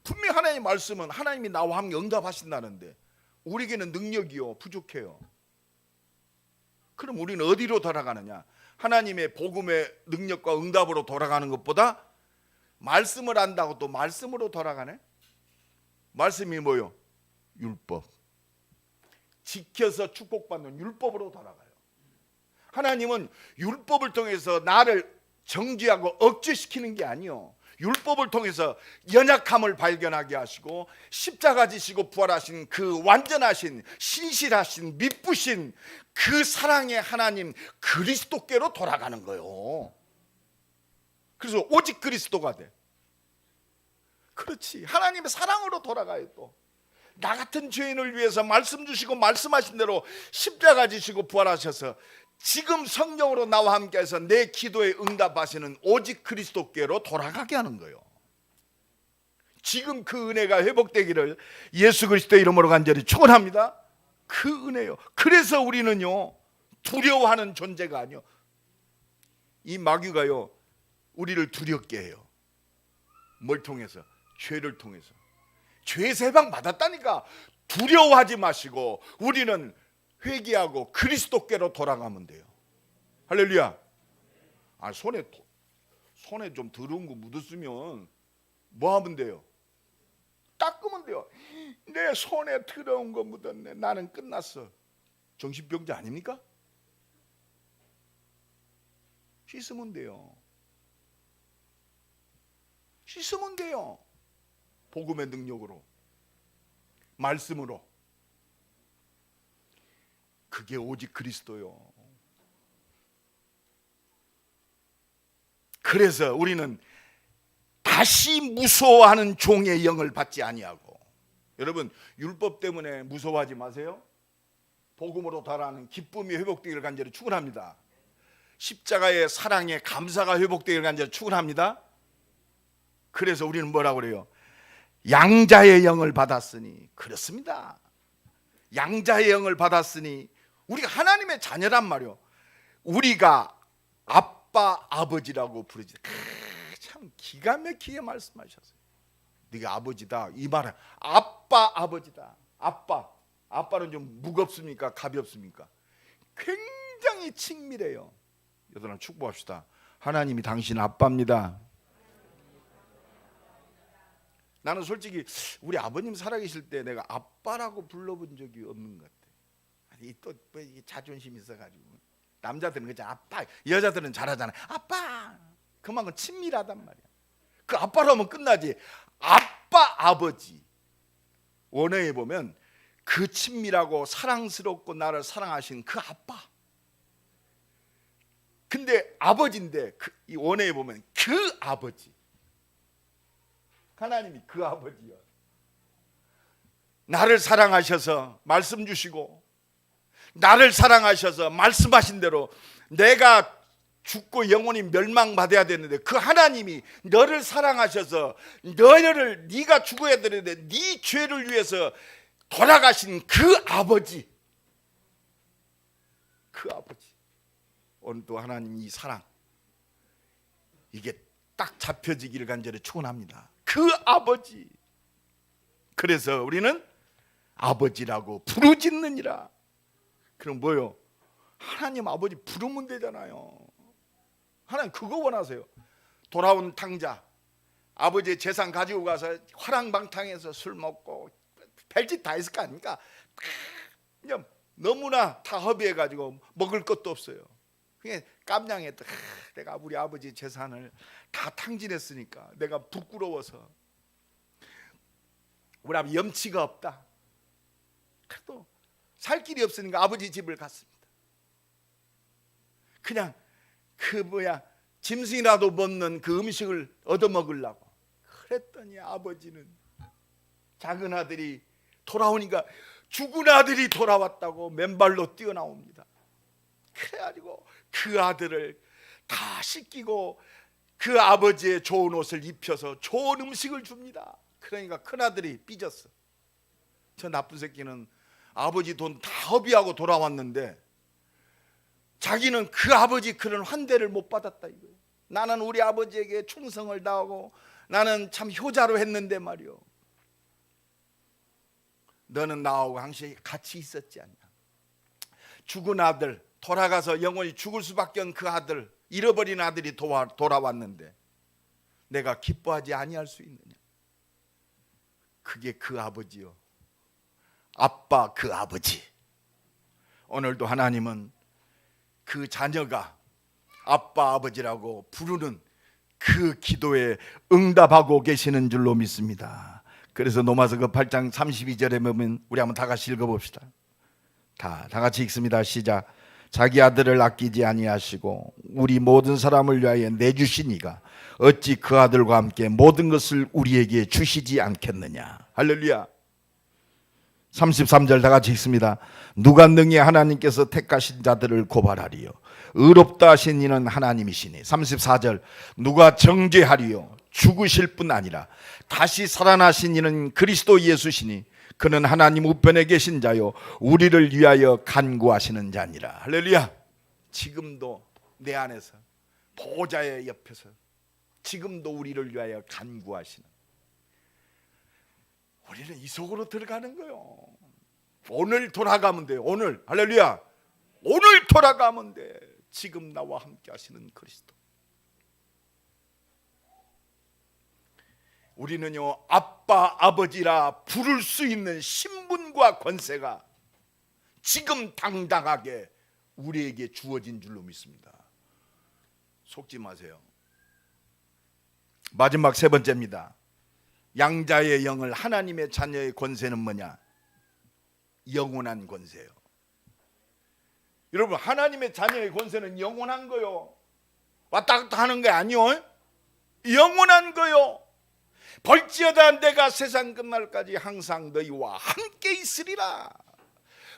분명히 하나님의 말씀은 하나님이 나와 함께 응답하신다는데 우리에게는 능력이요 부족해요. 그럼 우리는 어디로 돌아가느냐? 하나님의 복음의 능력과 응답으로 돌아가는 것보다 말씀을 안다고 또 말씀으로 돌아가네. 말씀이 뭐요? 율법. 지켜서 축복받는 율법으로 돌아가요. 하나님은 율법을 통해서 나를 정죄하고 억제시키는 게 아니요 율법을 통해서 연약함을 발견하게 하시고 십자가 지시고 부활하신 그 완전하신 신실하신 미쁘신 그 사랑의 하나님 그리스도께로 돌아가는 거예요. 그래서 오직 그리스도가 돼. 그렇지. 하나님의 사랑으로 돌아가요. 또 나 같은 죄인을 위해서 말씀 주시고 말씀하신 대로 십자가 지시고 부활하셔서 지금 성령으로 나와 함께해서 내 기도에 응답하시는 오직 그리스도께로 돌아가게 하는 거예요. 지금 그 은혜가 회복되기를 예수 그리스도의 이름으로 간절히 축원합니다. 그 은혜요. 그래서 우리는요 두려워하는 존재가 아니요 이 마귀가요 우리를 두렵게 해요. 뭘 통해서? 죄를 통해서. 죄 세방 받았다니까. 두려워하지 마시고 우리는 회개하고 그리스도께로 돌아가면 돼요. 할렐루야. 아, 손에 좀 더러운 거 묻었으면 뭐 하면 돼요? 닦으면 돼요. 내 손에 더러운 거 묻었네. 나는 끝났어. 정신병자 아닙니까? 씻으면 돼요. 씻으면 돼요. 복음의 능력으로, 말씀으로. 그게 오직 그리스도요. 그래서 우리는 다시 무서워하는 종의 영을 받지 아니하고, 여러분 율법 때문에 무서워하지 마세요. 복음으로 달하는 기쁨이 회복되기를 간절히 축원합니다. 십자가의 사랑의 감사가 회복되기를 간절히 축원합니다. 그래서 우리는 뭐라고 그래요? 양자의 영을 받았으니. 그렇습니다. 양자의 영을 받았으니 우리가 하나님의 자녀란 말이요. 우리가 아빠 아버지라고 부르지. 참 기가 막히게 말씀하셨어요. 네가 아버지다. 이 말은 아빠 아버지다. 아빠는 좀 무겁습니까? 가볍습니까? 굉장히 친밀해요. 여러분 축복합시다. 하나님이 당신 아빠입니다. 나는 솔직히 우리 아버님 살아계실 때 내가 아빠라고 불러본 적이 없는 것 같아. 또 자존심 있어가지고. 남자들은 그냥 아빠, 여자들은 잘하잖아. 아빠. 그만큼 친밀하단 말이야. 그 아빠로 하면 끝나지. 아빠 아버지. 원어에 보면 그 친밀하고 사랑스럽고 나를 사랑하신 그 아빠. 근데 아버지인데 이 원어에 보면 그 아버지. 하나님이 그 아버지요. 나를 사랑하셔서 말씀 주시고, 나를 사랑하셔서 말씀하신 대로 내가 죽고 영혼이 멸망받아야 되는데 그 하나님이 너를 사랑하셔서 네가 죽어야 되는데 네 죄를 위해서 돌아가신 그 아버지. 그 아버지. 오늘도 하나님 이 사랑, 이게 딱 잡혀지기를 간절히 축원합니다. 그 아버지. 그래서 우리는 아버지라고 부르짖느니라. 그럼 뭐요? 하나님 아버지 부르면 되잖아요. 하나님 그거 원하세요. 돌아온 탕자, 아버지의 재산 가지고 가서 화랑방탕해서 술 먹고 별짓 다 했을 거 아닙니까? 그냥 너무나 다 허비해가지고 먹을 것도 없어요. 그냥 깜냥했다. 내가 우리 아버지 재산을 다 탕진했으니까 내가 부끄러워서, 우리 아버지 염치가 없다. 그래도 살 길이 없으니까 아버지 집을 갔습니다. 그냥 짐승이라도 먹는 그 음식을 얻어먹으려고. 그랬더니 아버지는 작은 아들이 돌아오니까 죽은 아들이 돌아왔다고 맨발로 뛰어나옵니다. 그래가지고 그 아들을 다 씻기고 그 아버지의 좋은 옷을 입혀서 좋은 음식을 줍니다. 그러니까 큰아들이 삐졌어. 저 나쁜 새끼는 아버지 돈 다 허비하고 돌아왔는데 자기는 그 아버지 그런 환대를 못 받았다 이거예요. 나는 우리 아버지에게 충성을 다하고 나는 참 효자로 했는데 말이요, 너는 나하고 항상 같이 있었지 않냐. 죽은 아들, 돌아가서 영원히 죽을 수밖에 없는 그 아들, 잃어버린 아들이 돌아왔는데 내가 기뻐하지 아니할 수 있느냐. 그게 그 아버지요. 아빠 그 아버지. 오늘도 하나님은 그 자녀가 아빠 아버지라고 부르는 그 기도에 응답하고 계시는 줄로 믿습니다. 그래서 로마서 8장 32절에 보면 우리 한번 다 같이 읽어봅시다. 다 같이 읽습니다. 시작. 자기 아들을 아끼지 아니하시고 우리 모든 사람을 위하여 내주시니가 어찌 그 아들과 함께 모든 것을 우리에게 주시지 않겠느냐. 할렐루야. 33절 다 같이 읽습니다. 누가 능히 하나님께서 택하신 자들을 고발하리요. 의롭다 하신 이는 하나님이시니. 34절 누가 정죄하리요. 죽으실 뿐 아니라 다시 살아나신 이는 그리스도 예수시니 그는 하나님 우편에 계신 자요 우리를 위하여 간구하시는 자니라. 할렐루야. 지금도 내 안에서 보좌의 옆에서 지금도 우리를 위하여 간구하시는, 우리는 이 속으로 들어가는 거예요. 오늘 돌아가면 돼요. 오늘. 할렐루야. 오늘 돌아가면 돼. 지금 나와 함께 하시는 그리스도. 우리는요 아빠 아버지라 부를 수 있는 신분과 권세가 지금 당당하게 우리에게 주어진 줄로 믿습니다. 속지 마세요. 마지막 세 번째입니다. 양자의 영을 하나님의 자녀의 권세는 뭐냐? 영원한 권세예요. 여러분, 하나님의 자녀의 권세는 영원한 거요. 왔다 갔다 하는 게 아니요. 영원한 거요. 볼지어다 내가 세상 끝날까지 항상 너희와 함께 있으리라.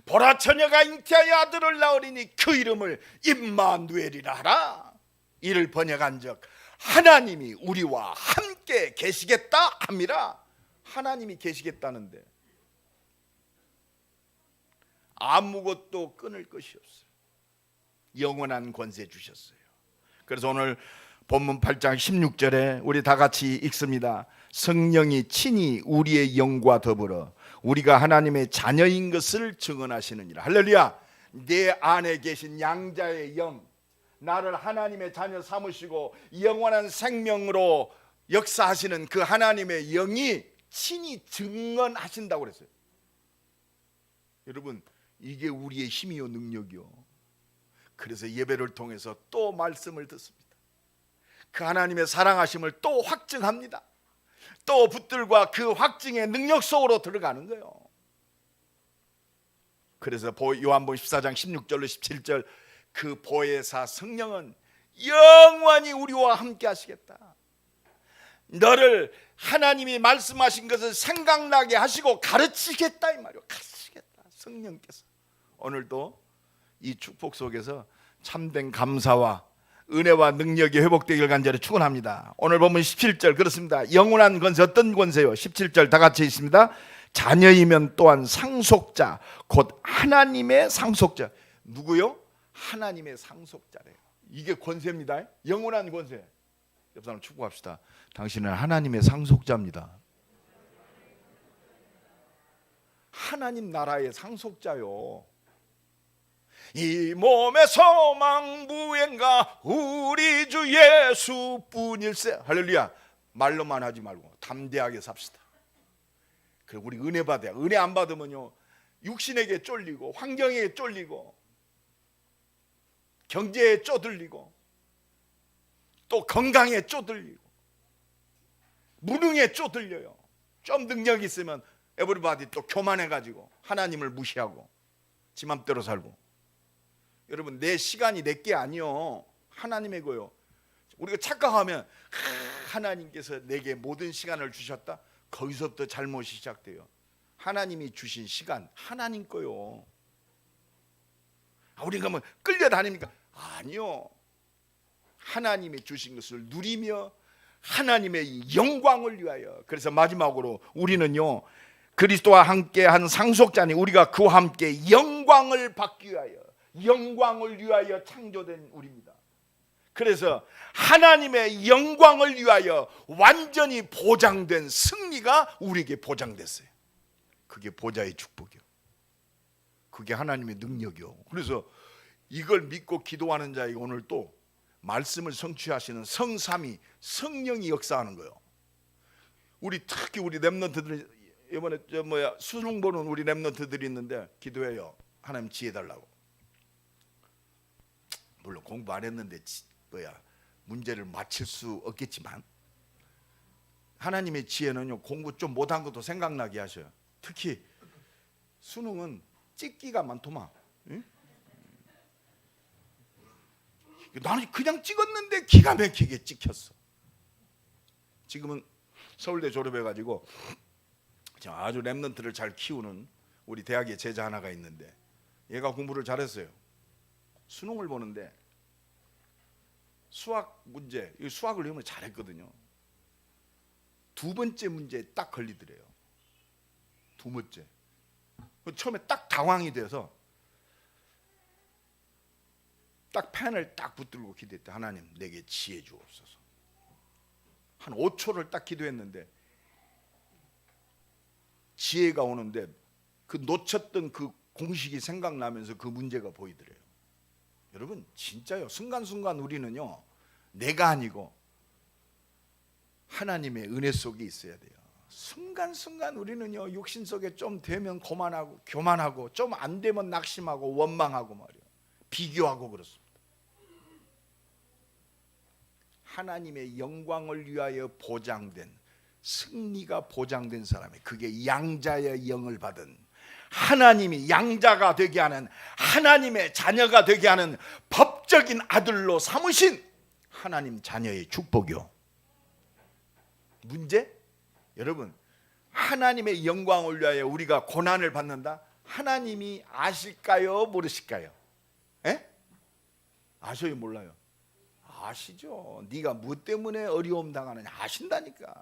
보라 처녀가 잉태하여 아들을 낳으리니 그 이름을 임마누엘이라 하라. 이를 번역한즉 하나님이 우리와 함께 계시겠다 함이라. 하나님이 계시겠다는데 아무것도 끊을 것이 없어요. 영원한 권세 주셨어요. 그래서 오늘 본문 8장 16절에 우리 다 같이 읽습니다. 성령이 친히 우리의 영과 더불어 우리가 하나님의 자녀인 것을 증언하시느니라. 할렐루야. 내 안에 계신 양자의 영, 나를 하나님의 자녀 삼으시고 영원한 생명으로 역사하시는 그 하나님의 영이 친히 증언하신다고 그랬어요. 여러분, 이게 우리의 힘이요 능력이요. 그래서 예배를 통해서 또 말씀을 듣습니다. 그 하나님의 사랑하심을 또 확증합니다. 또 붙들과 그 확증의 능력 속으로 들어가는 거예요. 그래서 요한복음 14장 16절로 17절 그 보혜사 성령은 영원히 우리와 함께 하시겠다. 너를 하나님이 말씀하신 것을 생각나게 하시고 가르치겠다 이 말이에요. 가르치겠다. 성령께서 오늘도 이 축복 속에서 참된 감사와 은혜와 능력이 회복되길 간절히 축원합니다. 오늘 보면 17절 그렇습니다. 영원한 권세, 어떤 권세요? 17절 다 같이 있습니다. 자녀이면 또한 상속자, 곧 하나님의 상속자. 누구요? 하나님의 상속자래요. 이게 권세입니다. 영원한 권세. 옆 사람 축복합시다. 당신은 하나님의 상속자입니다. 하나님 나라의 상속자요. 이 몸의 소망 무엔가 우리 주 예수뿐일세. 할렐루야. 말로만 하지 말고 담대하게 삽시다. 그리고 우리 은혜 받아야. 은혜 안 받으면요 육신에게 쫄리고 환경에 쫄리고 경제에 쪼들리고 또 건강에 쪼들리고 무능에 쪼들려요. 좀 능력이 있으면 에브리바디 또 교만해가지고 하나님을 무시하고 지 맘대로 살고. 여러분, 내 시간이 내게 아니요 하나님의 거요. 우리가 착각하면 하나님께서 내게 모든 시간을 주셨다. 거기서부터 잘못이 시작돼요. 하나님이 주신 시간 하나님 거요. 우리가 뭐 끌려다닙니까? 아니요. 하나님이 주신 것을 누리며 하나님의 영광을 위하여. 그래서 마지막으로 우리는요 그리스도와 함께 한 상속자니 우리가 그와 함께 영광을 받기 위하여, 영광을 위하여 창조된 우리입니다. 그래서 하나님의 영광을 위하여 완전히 보장된 승리가 우리에게 보장됐어요. 그게 보좌의 축복이요. 그게 하나님의 능력이요. 그래서 이걸 믿고 기도하는 자에게 오늘 또 말씀을 성취하시는 성삼위 성령이 역사하는 거예요. 특히 우리 렘넌트들 이번에 수능 보는 우리 렘넌트들이 있는데 기도해요. 하나님 지혜 달라고. 물론 공부 안 했는데 문제를 맞힐 수 없겠지만 하나님의 지혜는요 공부 좀 못한 것도 생각나게 하셔요. 특히 수능은 찍기가 많더만. 응? 나는 그냥 찍었는데 기가 막히게 찍혔어. 지금은 서울대 졸업해가지고 아주 랩런트를 잘 키우는 우리 대학의 제자 하나가 있는데 얘가 공부를 잘했어요. 수능을 보는데 수학 문제, 수학을 이번에 잘했거든요. 두 번째 문제에 딱 걸리더래요. 두 번째. 처음에 딱 당황이 돼서 딱 펜을 딱 붙들고 기도했대. 하나님 내게 지혜 주옵소서. 한 5초를 딱 기도했는데 지혜가 오는데 그 놓쳤던 그 공식이 생각나면서 그 문제가 보이더래요. 여러분 진짜요. 순간순간 우리는요 내가 아니고 하나님의 은혜 속에 있어야 돼요. 순간순간 우리는요, 육신 속에 좀 되면 교만하고 좀 안 되면 낙심하고 원망하고 말이에요. 비교하고 그렇습니다. 하나님의 영광을 위하여 보장된, 승리가 보장된 사람이, 그게 양자의 영을 받은, 하나님이 양자가 되게 하는, 하나님의 자녀가 되게 하는 법적인 아들로 삼으신 하나님 자녀의 축복이요. 문제? 여러분, 하나님의 영광을 위하여 우리가 고난을 받는다? 하나님이 아실까요? 모르실까요? 에? 아셔요? 몰라요? 아시죠. 네가 뭐 때문에 어려움 당하느냐 아신다니까.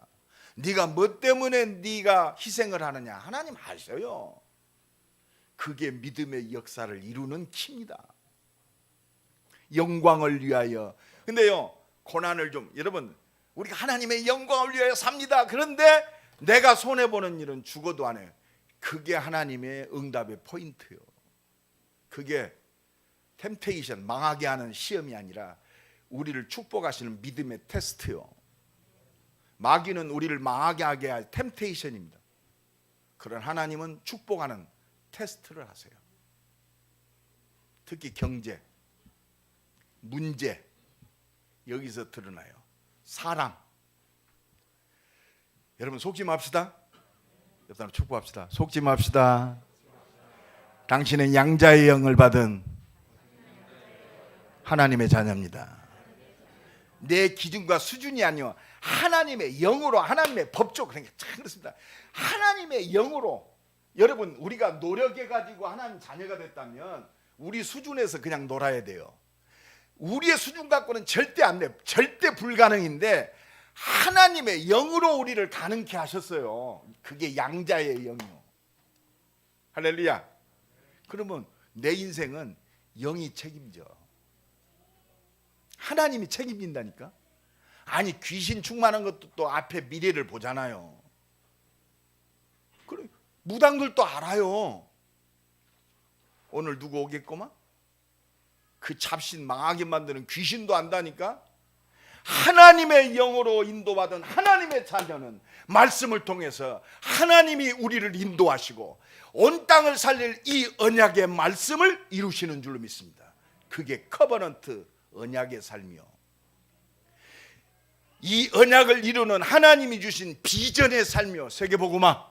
네가 뭐 때문에 네가 희생을 하느냐 하나님 아셔요. 그게 믿음의 역사를 이루는 키입니다. 영광을 위하여. 근데요, 고난을 좀, 여러분, 우리가 하나님의 영광을 위하여 삽니다. 그런데 내가 손해보는 일은 죽어도 안 해요. 그게 하나님의 응답의 포인트요. 그게 템테이션, 망하게 하는 시험이 아니라 우리를 축복하시는 믿음의 테스트요. 마귀는 우리를 망하게 하게 할 템테이션입니다. 그런 하나님은 축복하는 테스트를 하세요. 특히 경제, 문제, 여기서 드러나요. 사랑. 여러분 속지 맙시다. 옆 사람 축복합시다. 속지 맙시다. 당신은 양자의 영을 받은 하나님의 자녀입니다. 내 기준과 수준이 아니요, 하나님의 영으로, 하나님의 법적, 그러니까 참 그렇습니다. 하나님의 영으로. 여러분, 우리가 노력해 가지고 하나님 자녀가 됐다면 우리 수준에서 그냥 놀아야 돼요. 우리의 수준 갖고는 절대 안 돼요. 절대 불가능인데 하나님의 영으로 우리를 가능케 하셨어요. 그게 양자의 영이요. 할렐루야. 그러면 내 인생은 영이 책임져. 하나님이 책임진다니까. 아니, 귀신 충만한 것도 또 앞에 미래를 보잖아요. 그래, 무당들도 알아요. 오늘 누구 오겠구만? 그 잡신 망하게 만드는 귀신도 안다니까. 하나님의 영으로 인도받은 하나님의 자녀는 말씀을 통해서 하나님이 우리를 인도하시고 온 땅을 살릴 이 언약의 말씀을 이루시는 줄로 믿습니다. 그게 커버넌트 언약의 삶이요. 이 언약을 이루는 하나님이 주신 비전의 삶이요. 세계복음화.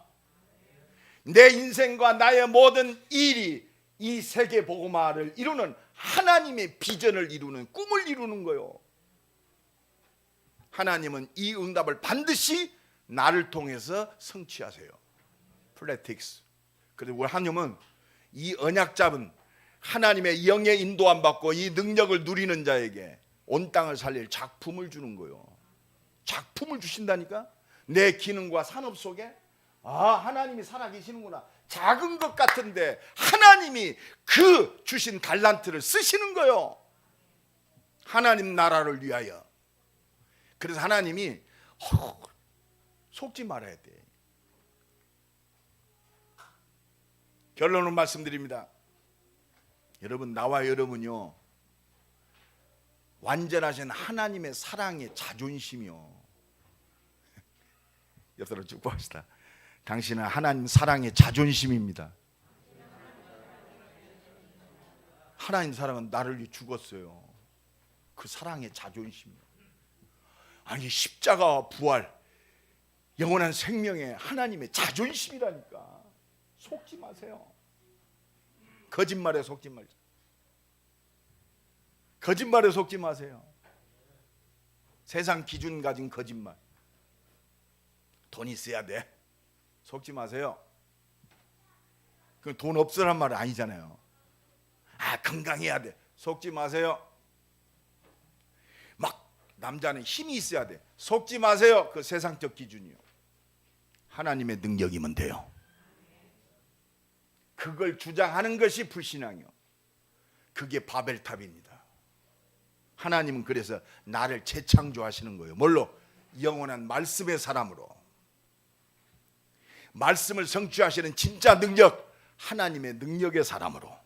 내 인생과 나의 모든 일이 이 세계복음화를 이루는 하나님의 비전을 이루는, 꿈을 이루는 거요. 하나님은 이 응답을 반드시 나를 통해서 성취하세요. 플래틱스. 그리고 우리 하나님은 이 언약 잡은 하나님의 영의 인도함 받고 이 능력을 누리는 자에게 온 땅을 살릴 작품을 주는 거예요. 작품을 주신다니까. 내 기능과 산업 속에 하나님이 살아계시는구나. 작은 것 같은데 하나님이 그 주신 달란트를 쓰시는 거예요. 하나님 나라를 위하여. 그래서 하나님이 속지 말아야 돼. 결론을 말씀드립니다. 여러분, 나와 여러분요, 완전하신 하나님의 사랑의 자존심이요. 여러분 축복합시다. 당신은 하나님 사랑의 자존심입니다. 하나님 사랑은 나를 위해 죽었어요. 그 사랑의 자존심이요. 아니, 십자가와 부활, 영원한 생명의 하나님의 자존심이라니까. 속지 마세요. 거짓말에 속지 말자. 거짓말에 속지 마세요. 세상 기준 가진 거짓말. 돈 있어야 돼. 속지 마세요. 그 돈 없으란 말은 아니잖아요. 건강해야 돼. 속지 마세요. 막 남자는 힘이 있어야 돼. 속지 마세요. 그 세상적 기준이요. 하나님의 능력이면 돼요. 그걸 주장하는 것이 불신앙이요. 그게 바벨탑입니다. 하나님은 그래서 나를 재창조하시는 거예요. 뭘로? 영원한 말씀의 사람으로. 말씀을 성취하시는 진짜 능력, 하나님의 능력의 사람으로.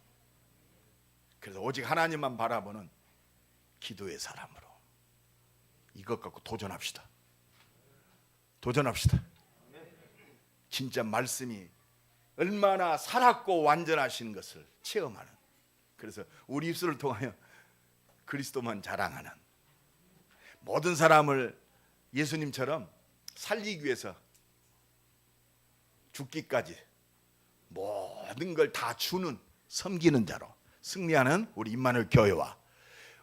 그래서 오직 하나님만 바라보는 기도의 사람으로. 이것 갖고 도전합시다. 도전합시다. 진짜 말씀이 얼마나 살았고 완전하신 것을 체험하는, 그래서 우리 입술을 통하여 그리스도만 자랑하는, 모든 사람을 예수님처럼 살리기 위해서 죽기까지 모든 걸 다 주는, 섬기는 자로 승리하는 우리 임마누엘 교회와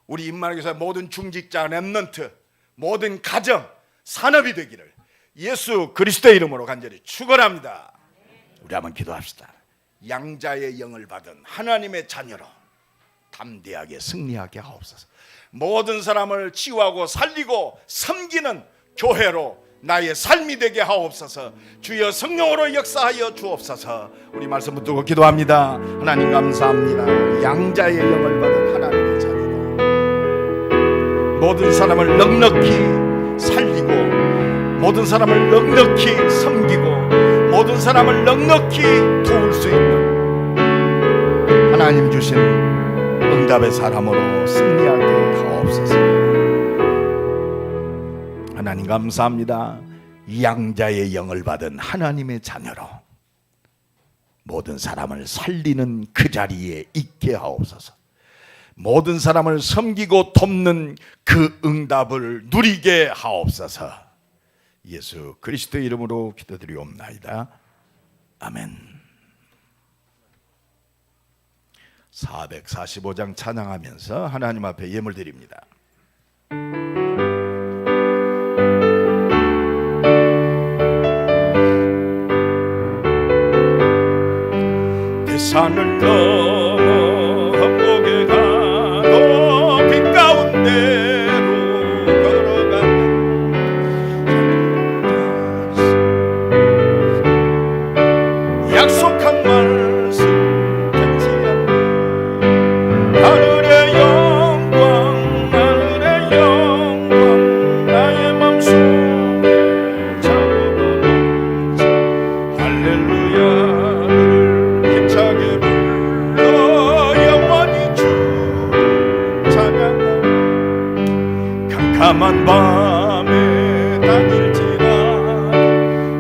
우리 임마누엘 교회 모든 중직자, 렘넌트, 모든 가정, 산업이 되기를 예수 그리스도의 이름으로 간절히 축원합니다. 우리 한번 기도합시다. 양자의 영을 받은 하나님의 자녀로 담대하게 승리하게 하옵소서. 모든 사람을 치유하고 살리고 섬기는 교회로 나의 삶이 되게 하옵소서. 주여 성령으로 역사하여 주옵소서. 우리 말씀 붙들고 기도합니다. 하나님 감사합니다. 양자의 영을 받은 하나님의 자녀로 모든 사람을 넉넉히 살리고, 모든 사람을 넉넉히 섬기고, 모든 사람을 넉넉히 도울 수 있는 하나님 주신 응답의 사람으로 승리하게 하옵소서. 하나님 감사합니다. 양자의 영을 받은 하나님의 자녀로 모든 사람을 살리는 그 자리에 있게 하옵소서. 모든 사람을 섬기고 돕는 그 응답을 누리게 하옵소서. 예수 그리스도의 이름으로 기도드리옵나이다. 아멘. 445장 찬양하면서 하나님 앞에 예물 드립니다. 산을 넘어 험곡에 가도 빛 가운데로 걸어가는 약속한 말씀 변치 않는 하늘의 영광, 하늘의 영광 나의 맘속에 차오르는 할렐루야를 힘차게 불러 영원히 주를 찬양하리. 캄캄한 밤에 다닐지라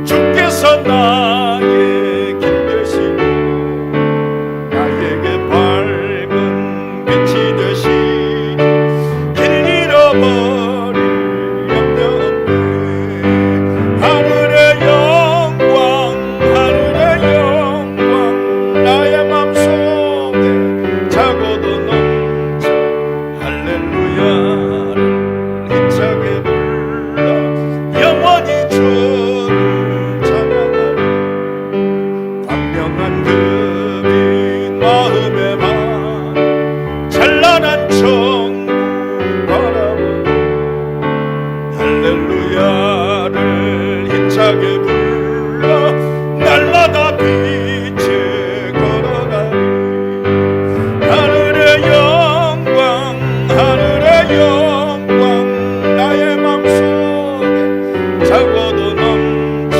주께서 나의 길 되시고 나에게 밝은 빛이 되시니 길 잃어버릴 염려 없네. 하늘의 영광, 하늘의 영광 나의 맘속에 차고도 넘쳐 할렐루야를 힘차게 불러 영원히 주를 찬양하리. 광명한 그 빛 마음에 반 찬란한 천국 바라보고 할렐루야를 힘차게 불러 날마다 빛에 걸어가리. 하늘의 영광, 하늘의 영광 나의 맘속에 차고도 넘쳐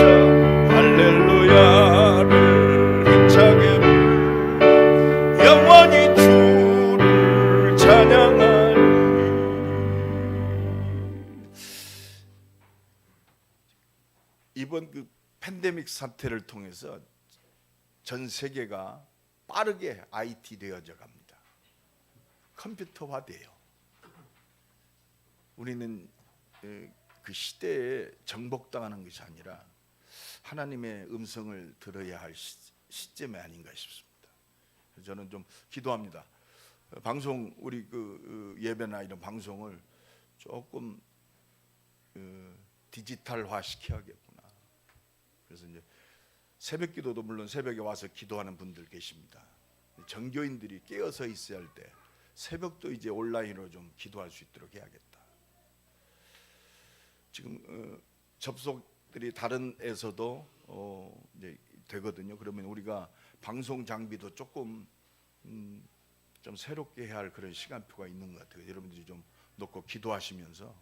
할렐루야를 힘차게 불러 영원히 주를 찬양하리. 이번 그 팬데믹 사태를 통해서 전 세계가 빠르게 IT 되어져 갑니다. 컴퓨터화돼요. 우리는 그 시대에 정복당하는 것이 아니라 하나님의 음성을 들어야 할 시점이 아닌가 싶습니다. 저는 좀 기도합니다. 방송 우리 그 예배나 이런 방송을 조금 디지털화 시켜야겠구나. 그래서 이제 새벽 기도도 물론 새벽에 와서 기도하는 분들 계십니다. 정교인들이 깨어서 있어야 할 때 새벽도 이제 온라인으로 좀 기도할 수 있도록 해야겠다. 지금 접속들이 다른 에서도 이제 되거든요. 그러면 우리가 방송 장비도 조금 좀 새롭게 해야 할 그런 시간표가 있는 것 같아요. 여러분들이 좀 놓고 기도하시면서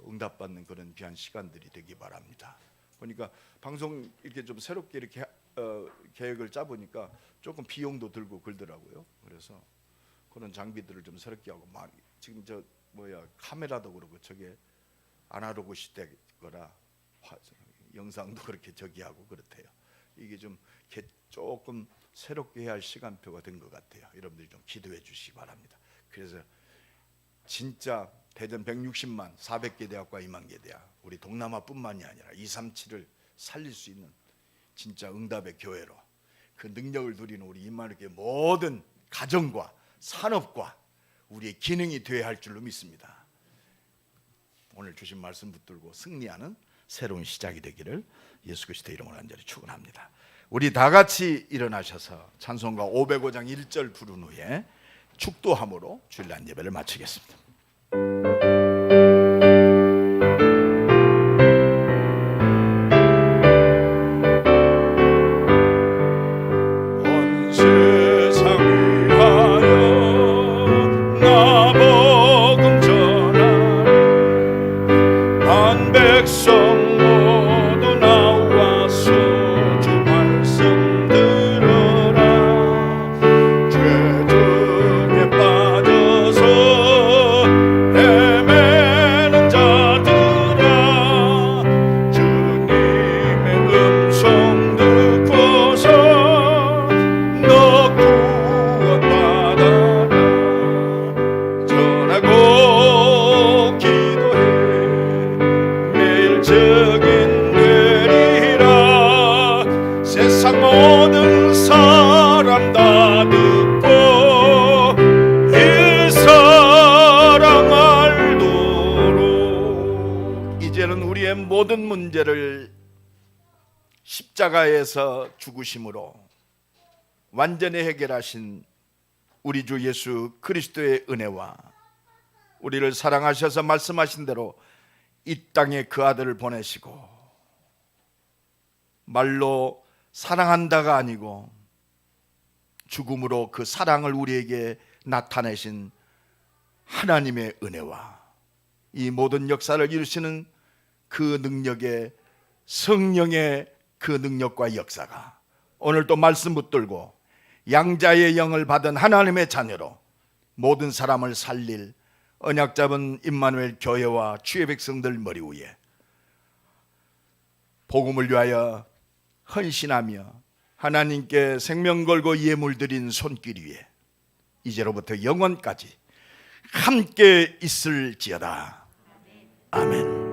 응답받는 그런 귀한 시간들이 되기 바랍니다. 보니까 방송 이렇게 좀 새롭게 이렇게 계획을 짜보니까 조금 비용도 들고 그러더라고요. 그래서 그런 장비들을 좀 새롭게 하고 지금 카메라도 그렇고 저게 아날로그 시대 거라 영상도 그렇게 저기하고 그렇대요. 이게 좀 조금 새롭게 해야 할 시간표가 된 것 같아요. 여러분들이 좀 기도해 주시기 바랍니다. 그래서 진짜 대전 160만 400개 대학과 2만 개 대학, 우리 동남아뿐만이 아니라 237을 살릴 수 있는 진짜 응답의 교회로 그 능력을 누리는 우리 임마누엘교회 모든 가정과 산업과 우리의 기능이 되어야 할 줄로 믿습니다. 오늘 주신 말씀 붙들고 승리하는 새로운 시작이 되기를 예수 그리스도의 이름으로 간절히 축원합니다. 우리 다 같이 일어나셔서 찬송가 505장 1절 부른 후에 축도함으로 주일날 예배를 마치겠습니다. 온 세상 위하여 나 복음 전하리 한 백성 모두 나와서 주 말씀 들어라 죄 등에 빠져서 헤매는 자들아 주님의 음성 듣고서 너 구원받아라 전하고 기도해 매일 증인 되리라 세상 모든 사람 다 듣고 이 사랑 알도록 이제는 우리의 모든 문제를 십자가에서 죽으심으로 완전히 해결하신 우리 주 예수 그리스도의 은혜와 우리를 사랑하셔서 말씀하신 대로 이 땅에 그 아들을 보내시고 말로 사랑한다가 아니고 죽음으로 그 사랑을 우리에게 나타내신 하나님의 은혜와 이 모든 역사를 이루시는 그 능력의 성령의 그 능력과 역사가 오늘 또 말씀 붙들고 양자의 영을 받은 하나님의 자녀로 모든 사람을 살릴 언약 잡은 임마누엘 교회와 주의 백성들 머리 위에 복음을 위하여 헌신하며 하나님께 생명 걸고 예물 드린 손길 위에 이제로부터 영원까지 함께 있을지어다. 아멘.